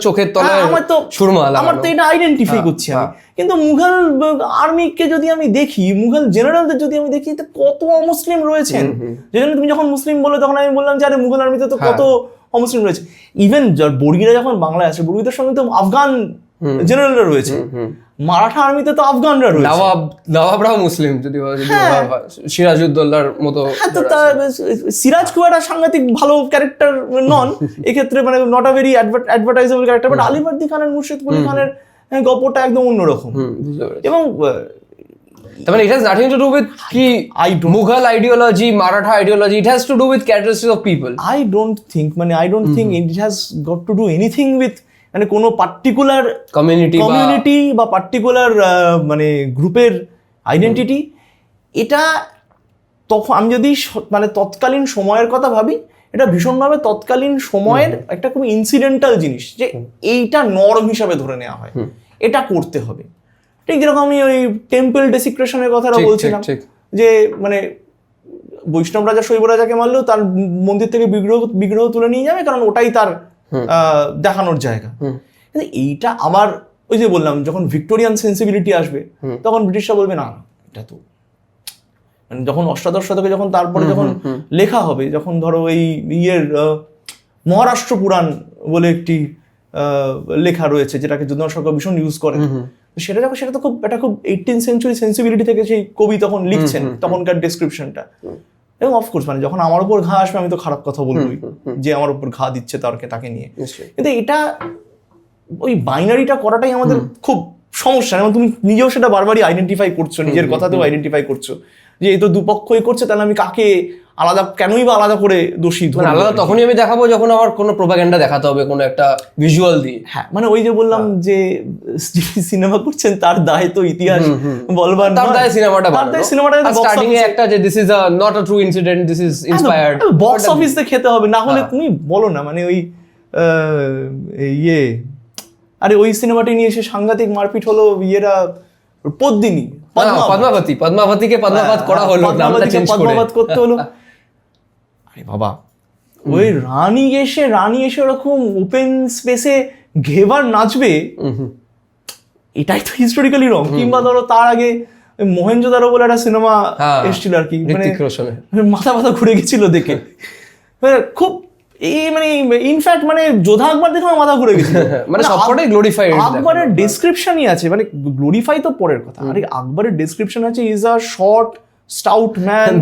চোখের তলায় আমার তো সুরমা, আমার তো এটা আইডেন্টিফাই করছি আমি। কিন্তু মুঘল আর্মিকে যদি আমি দেখি, মুঘল জেনারেলদের যদি আমি দেখি, কত অমুসলিম রয়েছেন। যেজন্য তুমি যখন মুসলিম বলে তখন আমি বললাম যে আরে মুঘল আর্মিতে তো কত অমুসলিম রয়েছে। ইভেন বর্গিরা যখন বাংলায় আসে, বর্গিদের সঙ্গে তো আফগান জেনারেলরা রয়েছে, মারাঠা আর্মিতে তো আফগানরা রয়েছে, নবাবরাও মুসলিম, যদি সিরাজউদ্দৌলার মতো। সিরাজ খুব একটা সাংঘাতিক ভালো ক্যারেক্টার নন এক্ষেত্রে, মানে not a very advertisable character. But Alivardi খানের, মুর্শিদ কুলি খানের গল্পটা একদম অন্যরকম। এবং মানে it has nothing to do with কি Mughal ideology, Maratha ideology. It has to do with characteristics of people. I don't think it has got to do anything with মানে কোনো পার্টিকুলার কমিউনিটি বা পার্টিকুলার মানে গ্রুপের identity. এটা তখন আমি যদি মানে তৎকালীন সময়ের কথা ভাবি, এটা ভীষণভাবে তৎকালীন সময়ের একটা খুব ইনসিডেন্টাল জিনিস, যে এইটা নরম হিসাবে ধরে নেওয়া হয়, এটা করতে হবে। ঠিক যেরকম আমি ওই টেম্পল ডেসিক্রেশনের কথাটা বলছিলাম, যে মানে বৈষ্ণব রাজা শৈব রাজাকে মারলেও তার মন্দির থেকে বিগ্রহ তুলে নিয়ে যাবে, কারণ ওটাই তার দেখানোর জায়গা। কিন্তু এইটা আবার ওই যে বললাম, যখন ভিক্টোরিয়ান সেন্সিবিলিটি আসবে তখন ব্রিটিশরা বলবে না, এটা তো মানে যখন অষ্টাদশ শতকে যখন তারপরে যখন লেখা হবে, যখন ধরো এই মহারাষ্ট্র পুরাণ বলে একটি লেখা রয়েছে যেটাকে যদুনাথ সরকার ভীষণ ইউজ করে, সেটা যখন, সেটা তো খুব একটা খুব 18th সেঞ্চুরি সেন্সিবিলিটি থেকে সেই কবি তখন লিখছেন, তখনকার ডেসক্রিপশনটা। এবং অফকোর্স মানে যখন আমার উপর ঘা আসবে আমি তো খারাপ কথা বলবোই, যে আমার উপর ঘা দিচ্ছে তাকে নিয়ে। কিন্তু এটা ওই বাইনারিটা করাটাই আমাদের খুব সমস্যা। এবং তুমি নিজেও সেটা বারবারই আইডেন্টিফাই করছো, নিজের কথাতেও আইডেন্টিফাই করছো যে এই তো দুপক্ষই করছে, তাহলে আমি কাকে আলাদা, কেনই বা আলাদা করে দোষী ধরবো? আলাদা তখনই আমি দেখাবো যখন আমার কোনো প্রোপাগান্ডা দেখাতে হবে, কোনো একটা ভিজুয়াল দিয়ে। হ্যাঁ, মানে ওই যে বললাম যে সিনেমা করছেন তার দায় তো ইতিহাস বলবার, তার দায় সিনেমাটা স্টার্টিং এ একটা যে this is not a true incident, this is inspired, box অফিসে খেতে হবে। না হলে তুমি বলো না, মানে ওই আরে ওই সিনেমাটি নিয়ে এসে সাংঘাতিক মারপিট হলো, ইয়েরা পদ্মিনী পদ্মাবতীকে পদ্মাবত করা হলো, নামটা চেঞ্জ করে পদ্মাবত করতে হলো। আরে বাবা, ওই রানী এসে ওরকম ওপেন স্পেসে ঘেবার নাচবে, এটাই তো হিস্টোরিক্যালি রং। কিংবা ধরো তার আগে মহেঞ্জোদারো বলে একটা সিনেমা এসেছিল আর কি, মানে মাথা ঘুরে গেছিল দেখে, খুব মানে ইনফ্যাক্ট মানে যোধা আকবর দেখে আমার মাথা ঘুরে গেছিল। মানে সবকটাই গ্লোরিফাইড। আকবরের ডেসক্রিপশনই আছে, মানে গ্লোরিফাই তো পরের কথা, আরে আকবরের ডেসক্রিপশন আছে, is a short stout man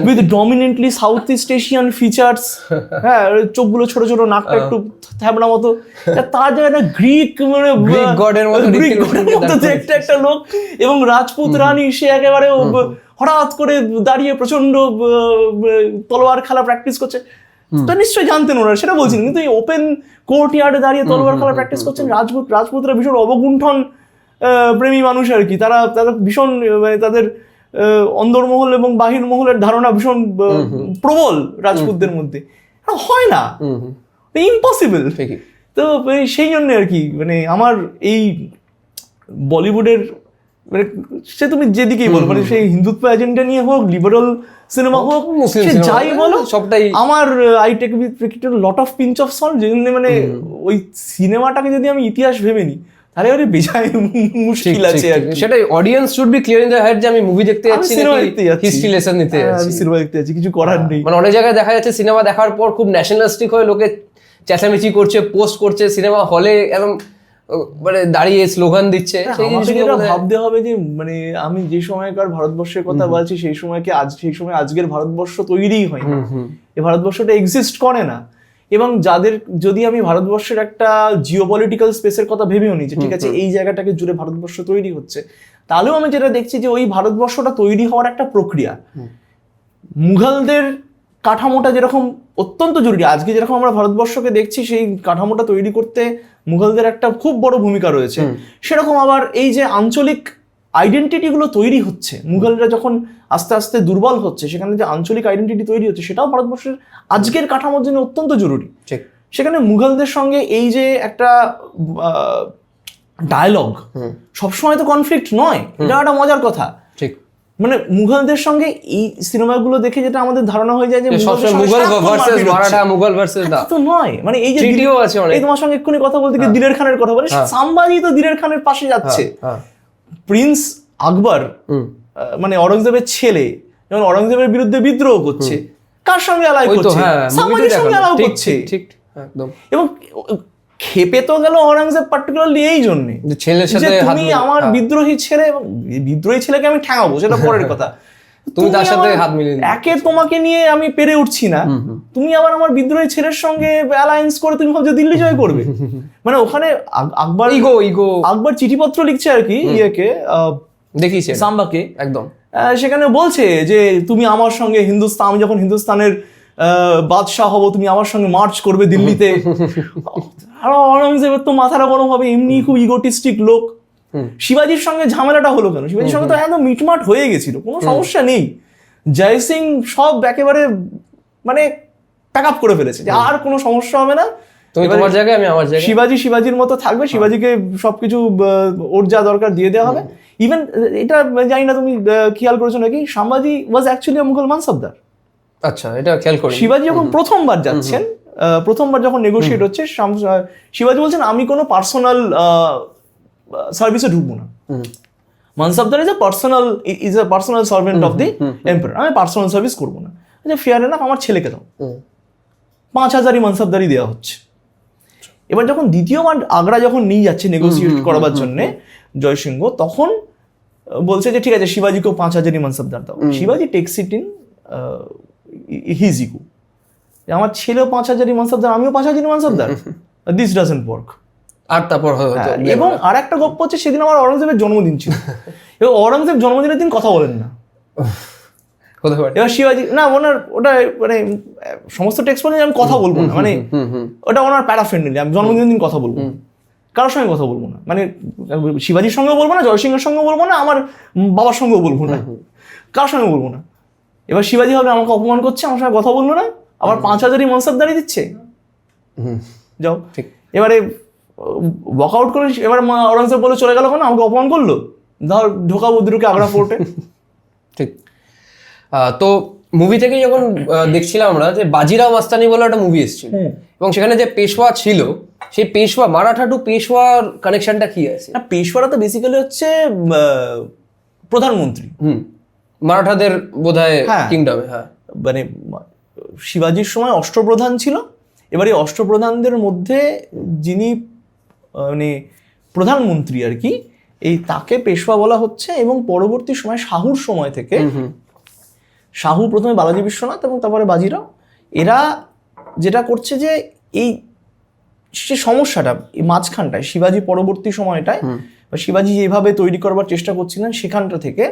with dominantly South East Asian features, হ্যাঁ, চোখগুলো ছোট ছোট, নাকটা একটু থ্যাবড়া মতো, তার জায়গায় গ্রিক মানে গডের মতো দেখতে একটা লোক, এবং রাজপুত রানী সে একেবারে হঠাৎ করে দাঁড়িয়ে প্রচন্ড তলোয়ার খেলা প্র্যাকটিস করছে। তো নিশ্চয়ই জানতেন ওরা, সেটা বলছেন, কিন্তু এই ওপেন কোর্ট ইয়ার্ডে দাঁড়িয়ে তলোয়ার খেলা প্র্যাকটিস করছেন রাজপুতরা ভীষণ অবগুণ্ঠন প্রেমী মানুষ আর কি, তারা ভীষণ মানে তাদের অন্দরমহল এবং বাহির মহলের ধারণা ভীষণ প্রবল রাজপুতদের মধ্যে, হয় না, ইম্পসিবল। তো সেই জন্য আর কি মানে আমার এই বলিউডের মানে সে তুমি যেদিকেই বলো, মানে সেই হিন্দুত্ব এজেন্ডা নিয়ে হোক, লিবারাল সিনেমা হোক, সে যাই বলো, সবটাই আমার I take with lot of pinch of salt, যেজন্য মানে ওই সিনেমাটাকে যদি আমি ইতিহাস ভেবে নিই তাহলে আরে বেজায় মুশকিল আছে আর কি। সেটাই, audience should be clear in the head যে আমি মুভি দেখতে যাচ্ছি নাকি হিস্ট্রি লেসন নিতে যাচ্ছি। আমি সিনেমা দেখতে যাচ্ছি, কিছু করার নেই। মানে অনেক জায়গায় দেখা যাচ্ছে সিনেমা দেখার পর খুব ন্যাশনালিস্টিক হয়ে লোকে চেঁচামেচি করছে, পোস্ট করছে, সিনেমা হলে একদম মানে দাঁড়িয়ে স্লোগান দিচ্ছে। সেই জিনিসগুলো ভাবতে হবে যে মানে আমি যে সময়কার ভারতবর্ষের কথা বলছি, সেই সময় আজকের ভারতবর্ষ তৈরিই হয়নি, এই ভারতবর্ষটা এক্সিস্ট করে না। এবং যাদের, যদি আমি ভারতবর্ষের একটা জিওপলিটিক্যাল স্পেসের কথা ভেবেও নিই যে ঠিক আছে এই জায়গাটাকে জুড়ে ভারতবর্ষ তৈরি হচ্ছে, তাহলেও আমি যেটা দেখছি যে ওই ভারতবর্ষটা তৈরি হওয়ার একটা প্রক্রিয়া, মুঘলদের কাঠামোটা যেরকম অত্যন্ত জরুরি, আজকে যেরকম আমরা ভারতবর্ষকে দেখছি সেই কাঠামোটা তৈরি করতে মুঘলদের একটা খুব বড় ভূমিকা রয়েছে, সেরকম আবার এই যে আঞ্চলিক আইডেন্টিটিগুলো তৈরি হচ্ছে, মুঘলরা যখন আস্তে আস্তে দুর্বল হচ্ছে, সেখানে যে আঞ্চলিক আইডেন্টিটি তৈরি হচ্ছে, সেটাও ভারতবর্ষের আজকের কাঠামোর জন্য অত্যন্ত জরুরি। সেখানে মুঘলদের সঙ্গে এই যে একটা ডায়ালগ, সবসময় তো কনফ্লিক্ট নয়, এটা একটা মজার কথা। মানে মুঘলদের সঙ্গে এই সিনেমাগুলো দেখে যেটা আমাদের ধারণা হয়ে যায় যে মুঘল ভার্সেস মারাঠা, মুঘল ভার্সেস না, তো নয়। মানে এই যে ট্রিটিও আছে অনেক, এই তোমার সঙ্গে এক্ষুনি কথা বলতে গিয়ে দিলের খানের কথা বলে, সাম্বাজি তো দিলের খানের পাশে যাচ্ছে। প্রিন্স আকবর মানে অরঙ্গজেবের ছেলে যখন অরঙ্গজেবের বিরুদ্ধে বিদ্রোহ করছে, কার সঙ্গে আলাই করছে? সাম্বাজির সঙ্গে আলাই করছে। এবং খেপে তো গেল অরঙ্গজেব পার্টিকুলারলি এই জন্যে, ছেলের সাথে তুমি আমার বিদ্রোহী ছেলে, এবং বিদ্রোহী ছেলেকে আমি ঠ্যাঙাবো, সেটা পরের কথা, তুমি তার সাথে হাত মিলিয়ে একে তোমাকে নিয়ে আমি পেরে উঠছি না, তুমি আবার আমার বিদ্রোহী ছেলের সঙ্গে অ্যালায়েন্স করে তুমি ভাবছো দিল্লি জয় করবে। মানে ওখানে আকবর চিঠিপত্র লিখছে আর কি, ইয়েকে দেখিছে সাম্বাকে একদম, সেখানে বলছে যে তুমি আমার সঙ্গে হিন্দুস্তান, আমি যখন হিন্দুস্তানের বাদশাহ হব তুমি আমার সঙ্গে মার্চ করবে দিল্লিতে। আর অরঙ্গজেবের তো মাথাটা গরম হবে, এমনি খুব ইগোটিস্টিক লোক। শিবাজির সঙ্গে ঝামেলাটা হলো কেন? শিবাজির সঙ্গে তো একদম মিটমাট হয়ে গেছিল, কোনো সমস্যা নেই। জয় সিং সব একেবারে মানে প্যাক আপ করে ফেলেছে যে আর কোনো সমস্যা হবে না, তুমি তোমার জায়গায় আমি আমার জায়গায়, শিবাজির মতো থাকবে, শিবাজিকে সবকিছু ওর যা দরকার দিয়ে দেওয়া হবে। ইভেন এটা জানি না তুমি খেয়াল করেছো নাকি, সম্ভাজি ওয়াজ অ্যাকচুয়ালি মুঘল মানসবদার। আচ্ছা, এটা খেয়াল করি। শিবাজি যখন প্রথমবার যাচ্ছেন, প্রথমবার যখন নেগোশিয়েট হচ্ছে, শিবাজি বলছেন আমি কোনো পার্সোনাল সার্ভিসে ঢুকবো না। Mansabdar is a personal servant of the emperor, আমি পার্সোনাল সার্ভিস করবো না। ফেয়ার এনাফ, আমার ছেলেকে দাও। 5000ই মানসবদারি দেওয়া হচ্ছে। এবার যখন দ্বিতীয়বার আগ্রা যখন নিয়ে যাচ্ছে নেগোসিয়েট করাবার জন্যে জয়সিংহ, তখন বলছে যে ঠিক আছে শিবাজিকেও 5000ই মানসবদার দাও। শিবাজি takes it in his ego, আমার ছেলেও 5000ই মানসবদার, আমিও 5000ই মানসবদার, দিস ডাজন্ট ওয়ার্ক। আর তারপর এবং আর একটা গল্প হচ্ছে, সেদিন আমার অরঙ্গজেবের জন্মদিন ছিল, এবং অরঙ্গজেব জন্মদিনের দিন কথা বলেন না। এবার শিবাজি না, ওনার ওটা মানে সমস্ত টেক্সট পড়ে আমি কথা বলবো না, মানে ওটা ওনার প্যারাফ্রেন্ডলি, আমি জন্মদিনের দিন কথা বলবো, কারোর সঙ্গে কথা বলবো না, মানে শিবাজির সঙ্গেও বলবো না, জয়সিংহের সঙ্গেও বলবো না, আমার বাবার সঙ্গেও বলবো না, কারোর সঙ্গে বলবো না। এবার শিবাজি ভাবলে আমাকে অপমান করছে, আমার সঙ্গে কথা বললো না, আবার 5000ই মানসবদারি দিচ্ছে, যাও। এবারে ওয়াকআউট করে এবার অরঙ্গজেব বলে চলে গেল, কেন আমাকে অপমান করলো, ধর ঢোকাবো দুটোকে আগ্রা ফোর্টে। ঠিক। তো মুভি থেকে যখন দেখছিলাম আমরা যে বাজিরাও মাস্তানি বলে একটা মুভি এসেছিল, এবং সেখানে যে পেশওয়া ছিল, সেই পেশওয়া মারাঠা টু পেশওয়ার কানেকশনটা কি আছে? পেশওয়ারা তো বেসিক্যালি হচ্ছে প্রধানমন্ত্রী, মারাঠাদের বোধহয় কিংডমে। হ্যাঁ, মানে শিবাজির সময় অষ্টপ্রধান ছিল। এবার এই অষ্টপ্রধানদের মধ্যে যিনি মানে প্রধানমন্ত্রী আর কি, এই তাকে পেশওয়া বলা হচ্ছে। এবং পরবর্তী সময় শাহুর সময় থেকে, শাহু প্রথমে বালাজি বিশ্বনাথ এবং তারপরে বাজিরাও, এরা যেটা করছে যে এই যে সমস্যাটা এই মাঝখানটায় শিবাজি পরবর্তী সময়টায় বা শিবাজি যেভাবে তৈরি করবার চেষ্টা করছিলেন সেখানটা থেকে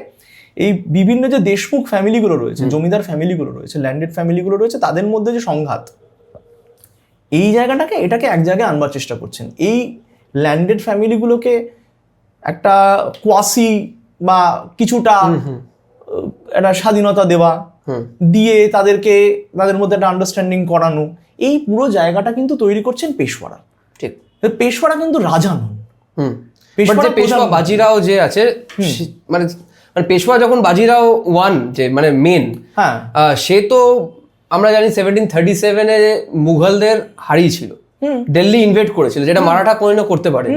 এই বিভিন্ন যে দেশমুখ ফ্যামিলিগুলো রয়েছে, জমিদার ফ্যামিলিগুলো রয়েছে, ল্যান্ডেড ফ্যামিলিগুলো রয়েছে, তাদের মধ্যে যে সংঘাত, এই জায়গাটাকে এটাকে এক জায়গায় আনবার চেষ্টা করছেন। এই ল্যান্ডেড ফ্যামিলিগুলোকে একটা কোয়াসি বা কিছুটা একটা স্বাধীনতা দেওয়া, দিয়ে তাদেরকে তাদের মধ্যে একটা আন্ডারস্ট্যান্ডিং করানো, এই পুরো জায়গাটা কিন্তু তৈরি করছেন পেশওয়ারা। ঠিক। পেশওয়ারা কিন্তু রাজা নন। পেশওয়া বাজিরাও যে আছে, মানে পেশওয়া যখন বাজিরাও ওয়ান যে মানে মেন, সে তো আমরা জানি 1737 মুঘলদের হারিয়েছিল, দিল্লি ইনভেড করেছিল, যেটা মারাঠা কোনোদিনও করতে পারে।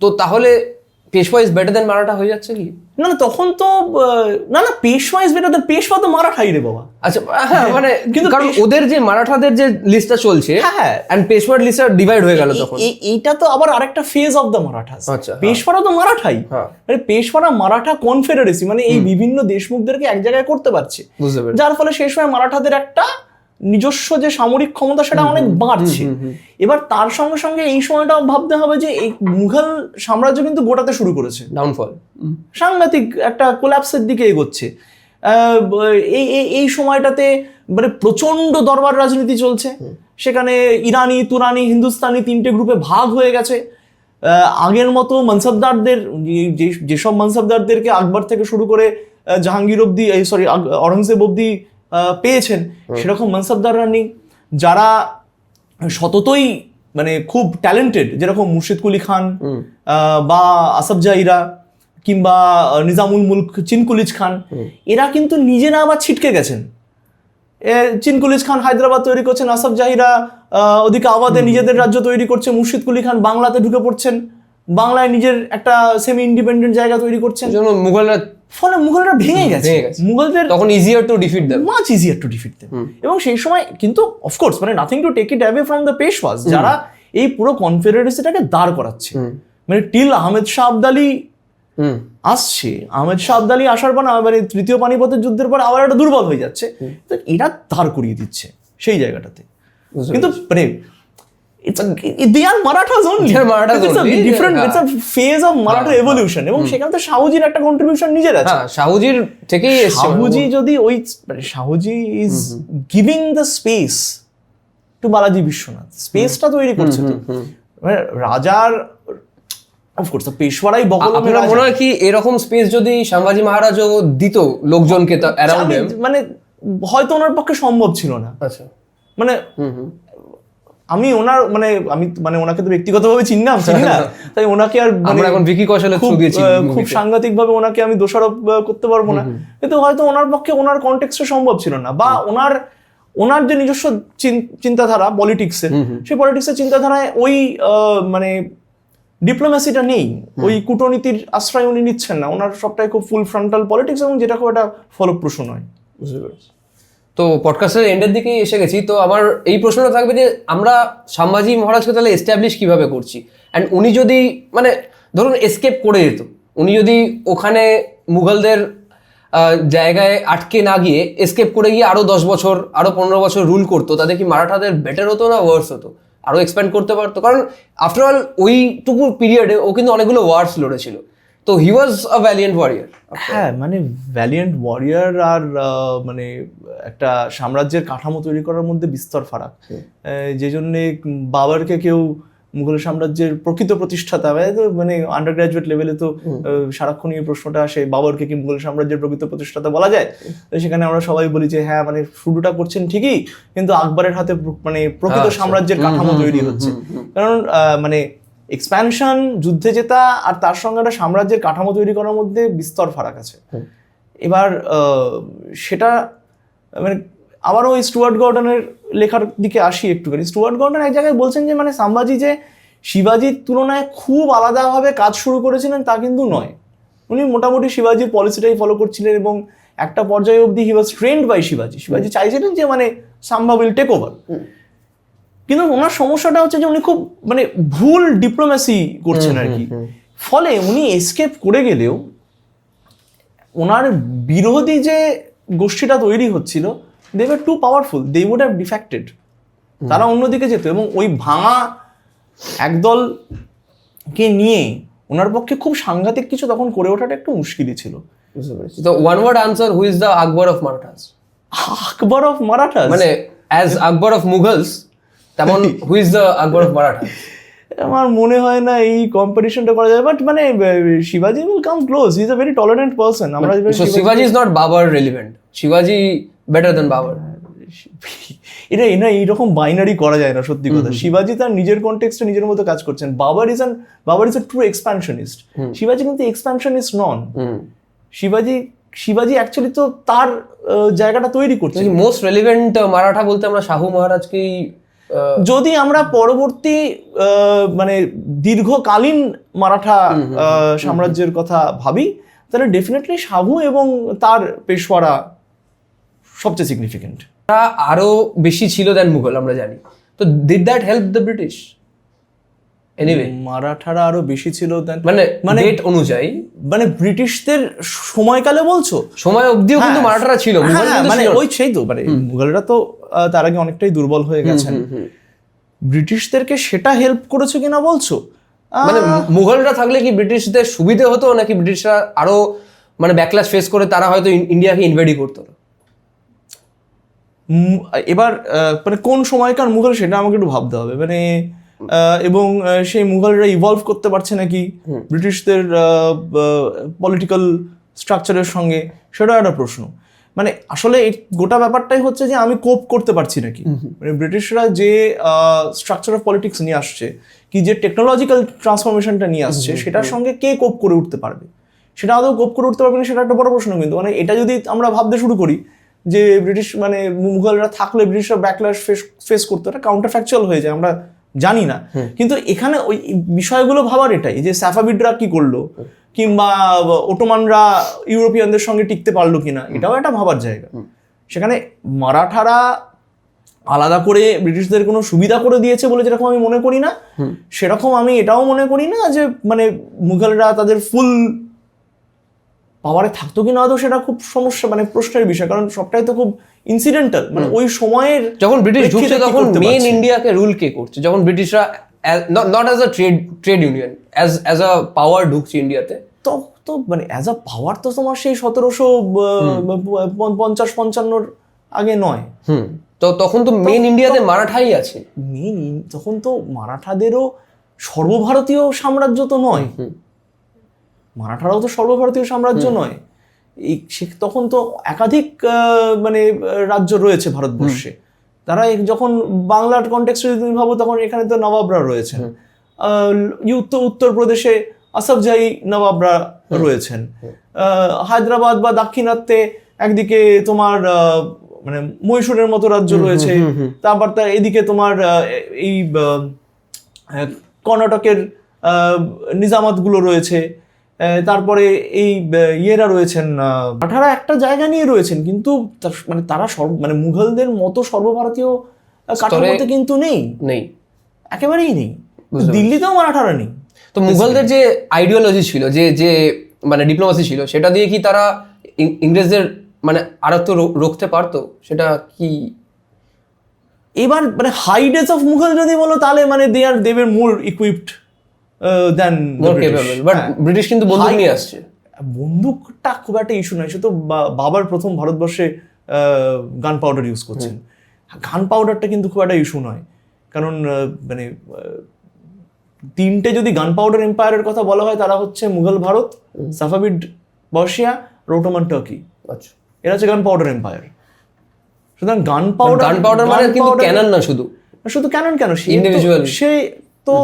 তো তাহলে পেশওয়া ইজ বেটার দেন মারাঠা হয়ে যাচ্ছে কি? না না, তখন তো না না, পেশওয়া ইজ বেটার দেন, পেশওয়া তো মারাঠাই রে বাবা। আচ্ছা, হ্যাঁ, মানে কিন্তু কারণ ওদের যে মারাঠাদের যে লিস্টটা চলছে, হ্যাঁ, এন্ড পেশওয়ার লিস্টটা ডিভাইড হয়ে গেল তখন। এইটা তো আবার আরেকটা ফেজ অফ দ্য মারাঠাস। আচ্ছা, পেশওয়ারা তো মারাঠাই, মানে পেশওয়ারা মারাঠা কনফেডারেসি, মানে এই বিভিন্ন দেশমুখদেরকে এক জায়গায় করতে পারছে, যার ফলে সেই সময় মারাঠাদের একটা নিজস্ব যে সামরিক ক্ষমতা সেটা অনেক বাড়ছে। এবার তার সঙ্গে সঙ্গে এই সময়টাও ভাবতে হবে যে এই মুঘল সাম্রাজ্য কিন্তু গোটাতে শুরু করেছে, ডাউনফল, সাংঘাতিক একটা কোল্যাপসের দিকে এগোচ্ছে। এই সময়টাতে মানে প্রচন্ড দরবার রাজনীতি চলছে, সেখানে ইরানি, তুরানি, হিন্দুস্তানি তিনটে গ্রুপে ভাগ হয়ে গেছে। আগের মতো মনসবদারদের, যেসব মনসবদারদেরকে আকবর থেকে শুরু করে জাহাঙ্গীর অব্দি, সরি অরঙ্গজেব অব্দি পেয়েছেন, সেরকম মনসবদাররা নেই। যারা সততই মানে খুব ট্যালেন্টেড, যেরকম মুর্শিদ কুলি খান বা আসফ জাহিরা কিংবা নিজামুল মুলক চিনকুলিজ খান, এরা কিন্তু নিজেরা আবার ছিটকে গেছেন। চিনকুলিজ খান হায়দ্রাবাদ তৈরি করছেন, আসফ জাহিরা ওদিকে আবাদে নিজেদের রাজ্য তৈরি করছে, মুর্শিদ কুলি খান বাংলাতে ঢুকে পড়ছেন, বাংলায় নিজের একটা সেমি ইন্ডিপেন্ডেন্ট জায়গা তৈরি করছেন। ফলে মুঘলরা ভেঙে গেছে। মুঘলদের তখন easier to defeat them, much easier to defeat them. এবং সেই সময় কিন্তু অফকোর্স মানে nothing to take it away from the Peshwas, যারা এই পুরো কনফেডারেসিটাকে দাঁড় করাচ্ছে। মানে টিল আহমেদ শাহ আবদালি আসছে, আহমেদ শাহ আবদালি আসার পর মানে তৃতীয় পানিপথের যুদ্ধের পর আবার একটা দুর্বল হয়ে যাচ্ছে, তো এরা দাঁড় করিয়ে দিচ্ছে সেই জায়গাটাতে। কিন্তু মানে they are Marathas only. It's a different, it's a phase of Maratha evolution. এবং সেখানে তো শাহুজির একটা কন্ট্রিবিউশন নিজের আছে। শাহুজির থেকেই শাহুজি যদি ওই Shahuji is giving the space to Balaji Vishwanath, স্পেসটা তৈরি করছে। তো রাজার অফকোর্স পেশওয়ারাই বগল। আপনার মনে হয় কি এরকম স্পেস যদি সম্ভাজি মহারাজও দিত লোকজনকে অ্যারাউন্ড, মানে হয়তো ওনার পক্ষে সম্ভব ছিল না। আচ্ছা, মানে আমি ওনার মানে ওনাকে তো ব্যক্তিগতভাবে চিনি না, তাই ওনাকে আর এখন ভিকি কৌশলের থ্রু দিয়েছি, খুব সাংঘাতিক ভাবে ওনাকে আমি দোষারোপ করতে পারবো না। কিন্তু হয়তো ওনার পক্ষে ওনার কনটেক্সটে সম্ভব ছিল না, বা ওনার যে নিজস্ব চিন্তাধারা পলিটিক্সের, সেই পলিটিক্সের চিন্তাধারায় ওই মানে ডিপ্লোম্যাসিটা নেই, ওই কূটনীতির আশ্রয় উনি নিচ্ছেন না। ওনার সবটাই খুব ফুল ফ্রন্টাল পলিটিক্স, এবং যেটা খুব একটা ফলপ্রসূ নয়। বুঝতে পেরেছি। তো পডকাস্টের এন্ডের দিকেই এসে গেছি। তো আমার এই প্রশ্নটা থাকবে যে আমরা সম্ভাজি মহারাজকে তাহলে এস্টাবলিশ কিভাবে করছি, অ্যান্ড উনি যদি মানে ধরুন এসকেপ করে যেত, উনি যদি ওখানে মুঘলদের জায়গায় আটকে না গিয়ে এসকেপ করে গিয়ে আরো 10 বছর আরো 15 বছর রুল করতো, তাদের কি মারাঠাদের বেটার হতো না ওয়ার্স হতো? আরো এক্সপ্যান্ড করতে পারতো, কারণ আফটার অল ওইটুকু পিরিয়ডে ও কিন্তু অনেকগুলো ওয়ার্স লড়েছিল। তো হি ওয়াজ আ ভ্যালিয়েন্ট ওয়ারিয়ার। হ্যাঁ, মানে ভ্যালিয়েন্ট ওয়ারিয়ার আর মানে একটা সাম্রাজ্যের কাঠামো তৈরি করার মধ্যে বিস্তর ফারাক। যে জন্যে বাবরকে কেউ মুঘল সাম্রাজ্যের প্রকৃত প্রতিষ্ঠাতা, মানে আন্ডার গ্রাজুয়েট লেভেলে তো সারাক্ষণ এই প্রশ্নটা আসে, বাবরকে কি মুঘল সাম্রাজ্যের প্রকৃত প্রতিষ্ঠাতা বলা যায়? তো সেখানে আমরা সবাই বলি যে হ্যাঁ, মানে শুরুটা করছেন ঠিকই, কিন্তু আকবরের হাতে মানে প্রকৃত সাম্রাজ্যের কাঠামো তৈরি হচ্ছে। কারণ মানে এক্সপ্যানশন, যুদ্ধে জেতা আর তার সঙ্গে একটা সাম্রাজ্যের কাঠামো তৈরি করার মধ্যে বিস্তর ফারাক আছে। এবার সেটা মানে আবারও ওই স্টুয়ার্ট গর্ডনের লেখার দিকে আসি একটুখানি। স্টুয়ার্ট গর্ডন এক জায়গায় বলছেন যে মানে সাম্ভাজি যে শিবাজির তুলনায় খুব আলাদাভাবে কাজ শুরু করেছিলেন তা কিন্তু নয়। উনি মোটামুটি শিবাজির পলিসিটাই ফলো করছিলেন এবং একটা পর্যায়ে অবধি হি ওয়াজ ট্রেন্ড বাই শিবাজি। শিবাজি চাইছিলেন যে মানে সাম্ভা উইল টেক ওভার, কিন্তু ওনার সমস্যাটা হচ্ছে যে উনি খুব মানে ভুল ডিপ্লোম্যাসি করছেন আর কি। ফলে উনি এসকেপ করে গেলেও ওনার বিরোধী যে গোষ্ঠীটা তৈরি হচ্ছিল, they were too powerful, they would have defected, তারা অন্যদিকে যেত এবং ওই ভাঙা একদলকে নিয়ে ওনার পক্ষে খুব সাংঘাতিক কিছু তখন করে ওঠাটা একটু মুশকিলই ছিল। তো one word answer, who is the Akbar of Marathas? Akbar of Marathas মানে অ্যাজ আকবর অফ মুঘলস, তেমন who is the Akbar of Marathas? আমার মনে হয় না এই কম্পিটিশনটা করা যায়, বাট মানে শিবাজি will come close, he is a very tolerant person. আমরা সো শিবাজি ইজ নট বাবার রেলিভেন্ট, শিবাজি বেটার দ্যান বাবার? এটা এইরকম বাইনারি করা যায় না, সত্যি কথা। শিবাজি তার নিজের কনটেক্সটে নিজের মতো কাজ করছেন। বাবার ইজ আ ট্রু এক্সপ্যানশনিস্ট, শিবাজি কিন্তু এক্সপ্যানশনিস্ট নন। শিবাজি অ্যাকচুয়ালি তো তার জায়গাটা তৈরি করছে। মোস্ট রেলিভেন্ট মারাঠা বলতে আমরা শাহু মহারাজকেই, যদি আমরা পরবর্তী মানে দীর্ঘকালীন মারাঠা সাম্রাজ্যের কথা ভাবি, তাহলে ডেফিনেটলি শাহু এবং তার পেশওয়ারা সবচেয়ে সিগনিফিকেন্ট। আরো বেশি ছিল দেন মুঘল আমরা জানি। তো did that help the British anyway? মারাঠারা আরো বেশি ছিল দেন মানে ডেট অনুযায়ী, মানে ব্রিটিশদের সময়কালে বলছো? সময় অবধিও কিন্তু মারাঠারা ছিল, মানে ওই সেই তো মানে মুঘলরা তো তার আগে অনেকটাই দুর্বল হয়ে গেছেন। ব্রিটিশদেরকে সেটা হেল্প করেছে কিনা বলছো? মানে মুঘলরা থাকলে কি ব্রিটিশদের সুবিধে হতো, নাকি ব্রিটিশরা আরো মানে ব্যাকল্যাশ ফেস করে তারা হয়তো ইন্ডিয়াকে ইনভেডই করতো? এবার মানে কোন সময়কার মুঘল সেটা আমাকে একটু ভাবতে হবে, মানে এবং সেই মুঘলরা ইভলভ করতে পারছে নাকি ব্রিটিশদের পলিটিক্যাল স্ট্রাকচারের সঙ্গে, সেটা একটা প্রশ্ন। মানে আসলে এই গোটা ব্যাপারটাই হচ্ছে যে আমি কোপ করতে পারছি নাকি, মানে ব্রিটিশরা যে স্ট্রাকচার অফ পলিটিক্স নিয়ে আসছে, কি যে টেকনোলজিক্যাল ট্রান্সফরমেশনটা নিয়ে আসছে, সেটার সঙ্গে কে কোপ করে উঠতে পারবে। সেটা আদৌ কোপ করে উঠতে পারবে না, সেটা একটা বড় প্রশ্ন। কিন্তু মানে এটা যদি আমরা ভাবতে শুরু করি যে ব্রিটিশ মানে মুঘলরা থাকলে ব্রিটিশরা ব্যাকল্যাশ ফেস করতো, এটা কাউন্টার ফ্যাকচুয়াল হয়ে যায়, আমরা জানি না। কিন্তু এখানে ওই বিষয়গুলো ভাবার এটাই যে সাফাভিডরা কি করলো, কিংবা ওটোমানরা ইউরোপিয়ানদের সঙ্গে টিকতে পারলো কিনা, এটাও একটা ভাবার জায়গা। সেখানে মারাঠারা আলাদা করে ব্রিটিশদের কোনো সুবিধা করে দিয়েছে বলে যেরকম আমি মনে করি না, সেরকম আমি এটাও মনে করি না যে মানে মুঘলরা তাদের ফুল পাওয়ারে থাকতো কিনা, আদৌ সেটা খুব সমস্যা, মানে প্রশ্নের বিষয়। কারণ সবটাই তো খুব ইনসিডেন্টাল, মানে ওই সময়ের যখন ব্রিটিশ ঢুকছে তখন মেইন ইন্ডিয়াকে রুল কে করছে? যখন ব্রিটিশরা not as a trade union, as a power ঢুকছে ইন্ডিয়াতে, তো মানে অ্যাজ আ পাওয়ার তো তোমার সেই 1750-55 আগে নয়। তো তখন তো মেইন ইন্ডিয়াতে মারাঠাই আছে। তখন তো মারাঠাদেরও সর্বভারতীয় সাম্রাজ্য তো নয়, মারাঠারাও তো সর্বভারতীয় সাম্রাজ্য নয়। তখন তো একাধিক মানে রাজ্য রয়েছে ভারতবর্ষে। তারা যখন বাংলার কনটেক্সটে যদি তুমি ভাবো, তখন এখানে তো নবাবরা রয়েছেন। উত্তরপ্রদেশে আসফজাই নবাবরা রয়েছেন। হায়দ্রাবাদ বা দাক্ষিণাত্যে একদিকে তোমার মানে মহীশূরের মতো রাজ্য রয়েছে। তারপর এদিকে তোমার এই কর্ণাটকের নিজামাতগুলো রয়েছে। তারপরে এই ইয়েরা রয়েছেন, মারাঠারা একটা জায়গা নিয়ে রয়েছেন, কিন্তু মানে তারা মানে মুঘলদের মতো সর্বভারতীয় কাঠামোতে কিন্তু নেই, একেবারেই নেই। দিল্লিতেও মারাঠারা নেই। তো মুঘলদের যে আইডিওলজি ছিল, যে মানে ডিপ্লোমেসি ছিল, সেটা দিয়ে কি তারা ইংরেজদের মানে আরত্ব রুখতে পারতো? সেটা কি এবার মানে হাই ডেজ অফ মুঘল যদি বলো, তাহলে মানে they were more equipped than but British কিন্তু বন্দুক নিয়ে আসছে। বন্দুকটা খুব একটা ইস্যু নয়, সে তো বাবার প্রথম ভারতবর্ষে গান পাউডার ইউজ করছেন। গান পাউডারটা কিন্তু খুব একটা ইস্যু নয়, কারণ মানে তিনটে যদি গান পাউডার এম্পায়ারের কথা বলা হয়, তারা হচ্ছে Mughal Bharat, Safavid Persia, Ottoman Turkey. আচ্ছা, এরা হচ্ছে গান পাউডার এম্পায়ার। সুতরাং গান পাউডার মানে কিন্তু ক্যানন না, শুধু ক্যানন কেন, ইন্ডিভিজুয়াল সে তো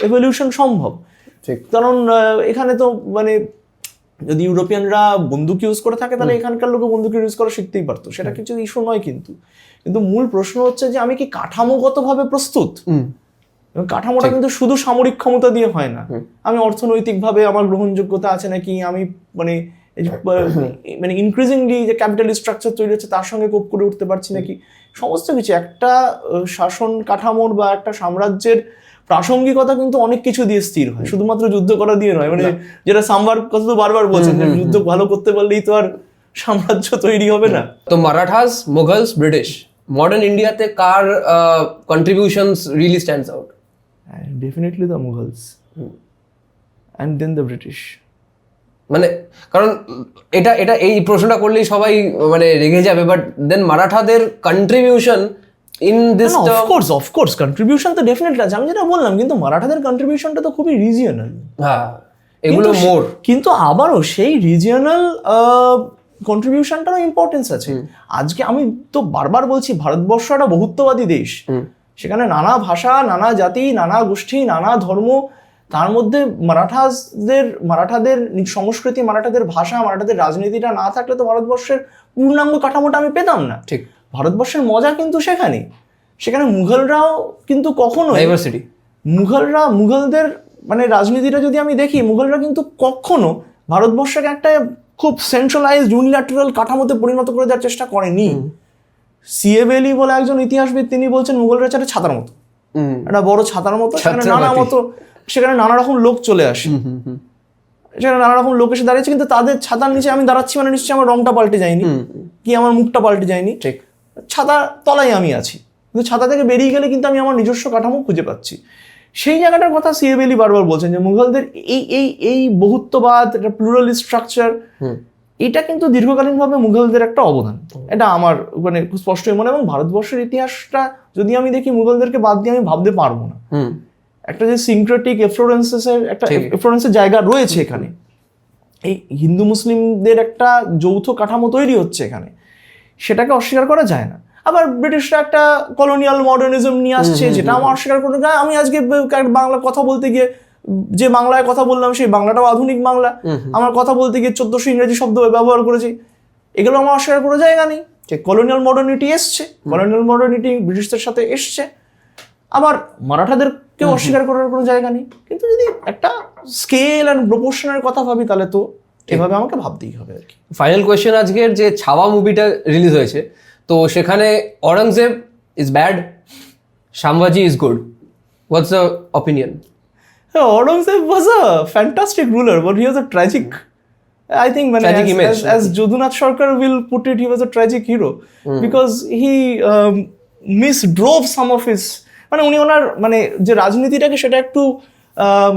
এভলিউশন সম্ভব। ঠিক। কারণ এখানে তো মানে যদি ইউরোপিয়ানরা বন্দুক ইউজ করে থাকে তাহলে এখানকার লোক বন্দুক ইউজ করা শিখতেই পারতো, সেটা কিছু ইস্যু নয়। কিন্তু মূল প্রশ্ন হচ্ছে যে আমি কি কাঠামোগতভাবে প্রস্তুত? এবং কাঠামোটা কিন্তু শুধু সামরিক ক্ষমতা দিয়ে হয় না, আমি অর্থনৈতিকভাবে আমার গ্রহণযোগ্যতা আছে নাকি, আমি মানে মানে ইনক্রিজিংলি যে ক্যাপিটালিস্ট স্ট্রাকচার তৈরি হচ্ছে তার সঙ্গে কোপ করে উঠতে পারছি নাকি, সমস্ত কিছু। একটা শাসন কাঠামোর বা একটা সাম্রাজ্যের প্রাসঙ্গিকতা কিন্তু অনেক কিছু দিয়ে স্থির হয়, শুধুমাত্র যুদ্ধ করা দিয়ে নয়। মানে যেটা সাম্বার কথা তো বারবার বলছেন, যুদ্ধ ভালো করতে পারলেই তো আর সাম্রাজ্য তৈরি হবে না। তো মারাঠাস, মুঘলস, ব্রিটিশ, মডার্ন ইন্ডিয়াতে কার contributions really stands out? Definitely the Mughals and then the British. মানে কারণ এটা এই প্রশ্নটা করলেই সবাই মানে রেগে যাবে, বাট দেন মারাঠাদের contribution in this of course contribution তো ডেফিনেটলি আছে, আমি যেটা বললাম। কিন্তু মারাঠাদের কন্ট্রিবিউশনটা তো খুবই রিজিয়নাল। হ্যাঁ, এগুলো মোর। কিন্তু আবারও সেই রিজিয়নাল কন্ট্রিবিউশনটারও ইম্পর্টেন্স আছে। আজকে আমি তো বারবার বলছি, ভারতবর্ষ একটা বহুত্ববাদী দেশ, সেখানে নানা ভাষা, নানা জাতি, নানা গোষ্ঠী, নানা ধর্ম, তার মধ্যে মারাঠাদের সংস্কৃতি, মারাঠাদের ভাষা, মারাঠাদের রাজনীতিটা না থাকলে তো ভারতবর্ষের পূর্ণাঙ্গ কাঠামোটা আমি পেতাম না। ঠিক। ভারতবর্ষের মজা কিন্তু সেখানে মুঘলরাও কিন্তু কখনো ডাইভার্সিটি, মুঘলদের মানে রাজনীতিটা যদি আমি দেখি, মুঘলরা কিন্তু কখনো ভারতবর্ষকে একটা খুব সেন্ট্রালাইজড ইউনিল্যাটারাল কাঠামোতে পরিণত করে দেওয়ার চেষ্টা করেনি। সিএ বেলি বলে একজন ইতিহাসবিদ, তিনি বলছেন মুঘলরা একটা ছাতার মতো, একটা বড় ছাতার মতো, সেখানে নানা রকম লোক চলে আসে, সেখানে নানা রকম লোক এসে দাঁড়িয়েছে, কিন্তু তাদের ছাতার নিচে আমি দাঁড়াচ্ছি মানে নিশ্চয়ই আমার রংটা পাল্টে যায়নি, কি আমার মুখটা পাল্টে যায়নি, ছাতা তলায় আমি আছি, কিন্তু ছাতা থেকে বেরিয়ে গেলে কিন্তু আমি আমার নিজস্ব কাঠামো খুঁজে পাচ্ছি। সেই জায়গাটার কথা সিএ বেলি বারবার বলছেন যে মুঘলদের এই বহুত্ববাদ, একটা প্লুরালিস্ট স্ট্রাকচার, এটা কিন্তু দীর্ঘকালীনভাবে মুঘলদের একটা অবদান। এটা আমার মানে খুব স্পষ্টই মনে। এবং ভারতবর্ষের ইতিহাসটা যদি আমি দেখি, মুঘলদেরকে বাদ দিয়ে আমি ভাবতে পারবো না। একটা যে সিনক্রেটিক এফ্লোরেন্সের জায়গা রয়েছে এখানে, এই হিন্দু মুসলিমদের একটা যৌথ কাঠামো তৈরি হচ্ছে এখানে, সেটাকে অস্বীকার করা যায় না। আবার ব্রিটিশরা একটা কলোনিয়াল মডার্নিজম নিয়ে আসছে, যেটা আমার অস্বীকার করতে যায়। আমি আজকে বাংলা কথা বলতে গিয়ে যে বাংলায় কথা বললাম, সেই বাংলাটাও আধুনিক বাংলা। আমার কথা বলতে গিয়ে 1400 ইংরেজি শব্দ ব্যবহার করেছি, এগুলো আমার অস্বীকার করার জায়গা নেই। কলোনিয়াল মডার্নিটি এসছে, কলোনিয়াল মডার্নিটি ব্রিটিশদের সাথে এসছে, আবার মারাঠাদেরকেও অস্বীকার করার কোনো জায়গা নেই। কিন্তু যদি একটা স্কেল অ্যান্ড প্রপোর্শনের কথা ভাবি, তাহলে তো এভাবে আমাকে ভাবতেই হবে আর কি। ফাইনাল কোয়েশ্চেন, আজকের যে ছাওয়া মুভিটা রিলিজ হয়েছে, তো সেখানে Aurangzeb is bad, Sambhaji is good, what's the opinion? Aurangzeb was a fantastic ruler, but he was a tragic, I think, as Jadunath Sarkar will put it, he was a tragic hero because he misdrove some of his, মানে উনি ওনার মানে যে রাজনীতিটাকে সেটা একটু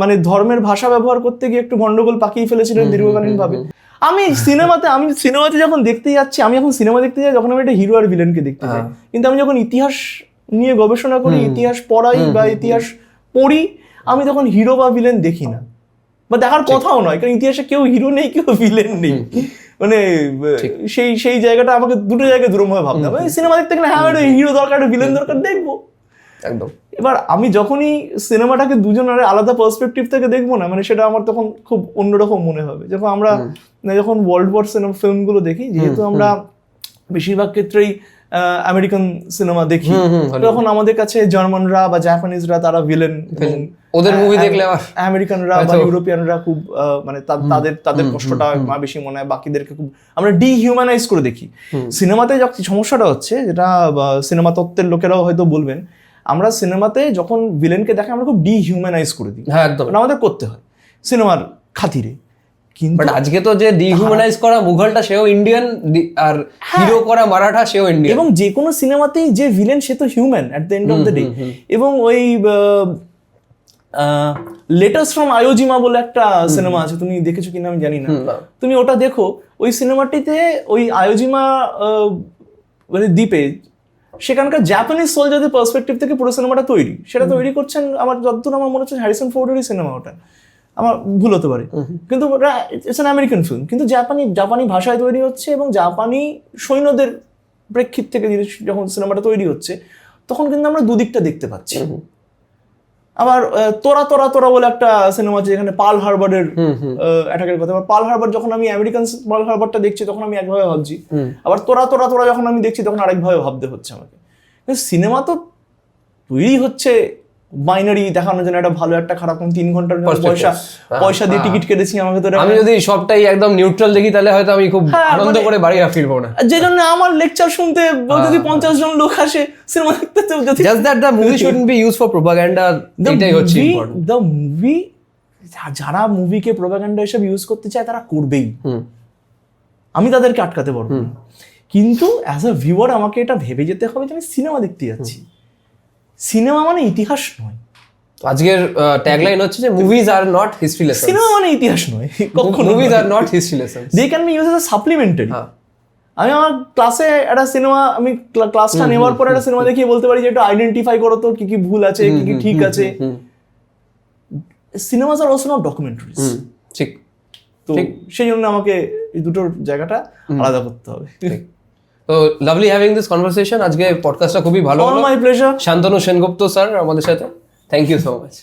মানে ধর্মের ভাষা ব্যবহার করতে গিয়ে একটু গন্ডগোল পাকিয়ে ফেলেছিলেন দীর্ঘকালীন ভাবে। আমি সিনেমাতে যখন দেখতে যাচ্ছি, আমি এখন সিনেমা দেখতে যাই যখন আমি একটা হিরো আর ভিলেনকে দেখতে যাই, কিন্তু আমি যখন ইতিহাস নিয়ে গবেষণা করি, ইতিহাস পড়াই বা ইতিহাস পড়ি, আমি তখন হিরো বা ভিলেন দেখি না, বা দেখার কথাও নয়, কারণ ইতিহাসে কেউ হিরো নেই, কেউ ভিলেন নেই। মানে সেই জায়গাটা আমাকে দুটো জায়গায় দুরমভাবে ভাবতে হবে। সিনেমা দেখতে গেলে হ্যাঁ হিরো দরকার, ভিলেন দরকার, দেখবো একদম। এবার আমি যখনই সিনেমাটাকে দুজনের আলাদা পার্সপেক্টিভ থেকে দেখবো না, মানে সেটা আমার তখন খুব অন্যরকম মনে হবে। যখন ওয়ার্ল্ড ওয়ার ফিল্মগুলো দেখি, যেহেতু আমরা বেশিরভাগ ক্ষেত্রেই আমেরিকান সিনেমা দেখি, তখন আমাদের কাছে জার্মানরা বা জাপানিজরা তারা ভিলেন, ওদের মুভি দেখলে আমেরিকানরা বা ইউরোপিয়ানরা খুব মানে তাদের কষ্টটা বেশি মনে হয়, বাকিদেরকে খুব আমরা ডিহিউম্যানাইজ করে দেখি। সিনেমাতে সমস্যাটা হচ্ছে, যেটা সিনেমা তত্ত্বের লোকেরাও হয়তো বলবেন, আমরা সিনেমাতে যখন ভিলেনকে দেখি আমরা খুব ডিহিউম্যানাইজ করে দিই। হ্যাঁ, একদম। আমাদের করতে হয় সিনেমার খাতিরে। কিন্তু আজকে তো যে ডিহিউম্যানাইজ করা মুঘলটা সেও ইন্ডিয়ান, আর হিরো করা মারাঠা সেও ইন্ডিয়ান। এবং যে কোনো সিনেমাতেই যে ভিলেন সে তো human at the end of the day. এবং ওই লেটার্স ফ্রম আয়োজিমা বলে একটা সিনেমা আছে, তুমি দেখেছো কিনা আমি জানি না, তুমি ওটা দেখো। ওই সিনেমাটিতে ওই আয়োজিমা মানে দ্বীপে সেখানকার জাপানিজ সোলজারদের পার্সপেক্টিভ থেকে পুরো সিনেমাটা তৈরি। সেটা তৈরি করছেন আমার যতদূর আমার মনে হচ্ছে হ্যারিসন ফোর্ডেরই সিনেমা, ওটা আমার ভুল হতে পারে, কিন্তু ওটা ইটস অ্যান আমেরিকান ফিল্ম, কিন্তু জাপানি ভাষায় তৈরি হচ্ছে এবং জাপানি সৈন্যদের প্রেক্ষিত থেকে যখন সিনেমাটা তৈরি হচ্ছে, তখন কিন্তু আমরা দুদিকটা দেখতে পাচ্ছি। আবার তোরা তোরা তোরা বলে একটা সিনেমা আছে যেখানে পার্ল হারবারের অ্যাটাকের কথা। আবার পার্ল হারবার যখন আমি আমেরিকান পার্ল হারবারটা দেখছি তখন আমি একভাবে ভাবছি, আবার তোরা তোরা তোরা যখন আমি দেখছি তখন আরেকভাবে ভাবতে হচ্ছে আমাকে। সিনেমা তো তৈরি হচ্ছে বাইনারি দেখানোর জন্য, একটা ভালো একটা খারাপ, 3 ঘন্টার জন্য পয়সা দিয়ে টিকিট কেটেছি আমাকে। তো আমি যদি সবটাই একদম নিউট্রাল দেখি তাহলে হয়তো আমি খুব আনন্দ করে বাড়ি ফিরবো না। যে জন্য আমার লেকচার শুনতে যদি 50 জন লোক আসে সিনেমা দেখতে, just that the movie shouldn't be used for propaganda, এটাই হচ্ছে ইম্পর্টেন্ট। দ্য মুভি, যারা মুভিকে প্রোপাগান্ডা হিসেবে ইউজ করতে চায় তারা করবেই, আমি তাদেরকে আটকাতে পারবো না। কিন্তু অ্যাজ আ ভিউয়ার আমাকে এটা ভেবে যেতে হবে যে আমি সিনেমা দেখতে যাচ্ছি, সিনেমা মানে ইতিহাস নয়। আজকের ট্যাগলাইন হচ্ছে যে movies are not history lessons. Cinema মানে ইতিহাস নয়, কখনো movies are not history lessons, they can be used as a supplementary. আমি আমার ক্লাসে একটা সিনেমা, আমি ক্লাসটা নেওয়ার পর একটা সিনেমা দেখিয়ে বলতে পারি যে একটু আইডেন্টিফাই করো তো কি কি ভুল আছে, কি কি ঠিক আছে। Cinemas are also not documentaries. ঠিক। তো সেই জন্য আমাকে এই দুটোর জায়গাটা আলাদা করতে হবে। তো লাভলি হ্যাভিং দিস কনভারসেশন। আজকে পডকাস্টটা খুবই ভালো হলো। My pleasure. Shantanu Sengupta sir আমাদের সাথে, থ্যাংক ইউ সো মাচ।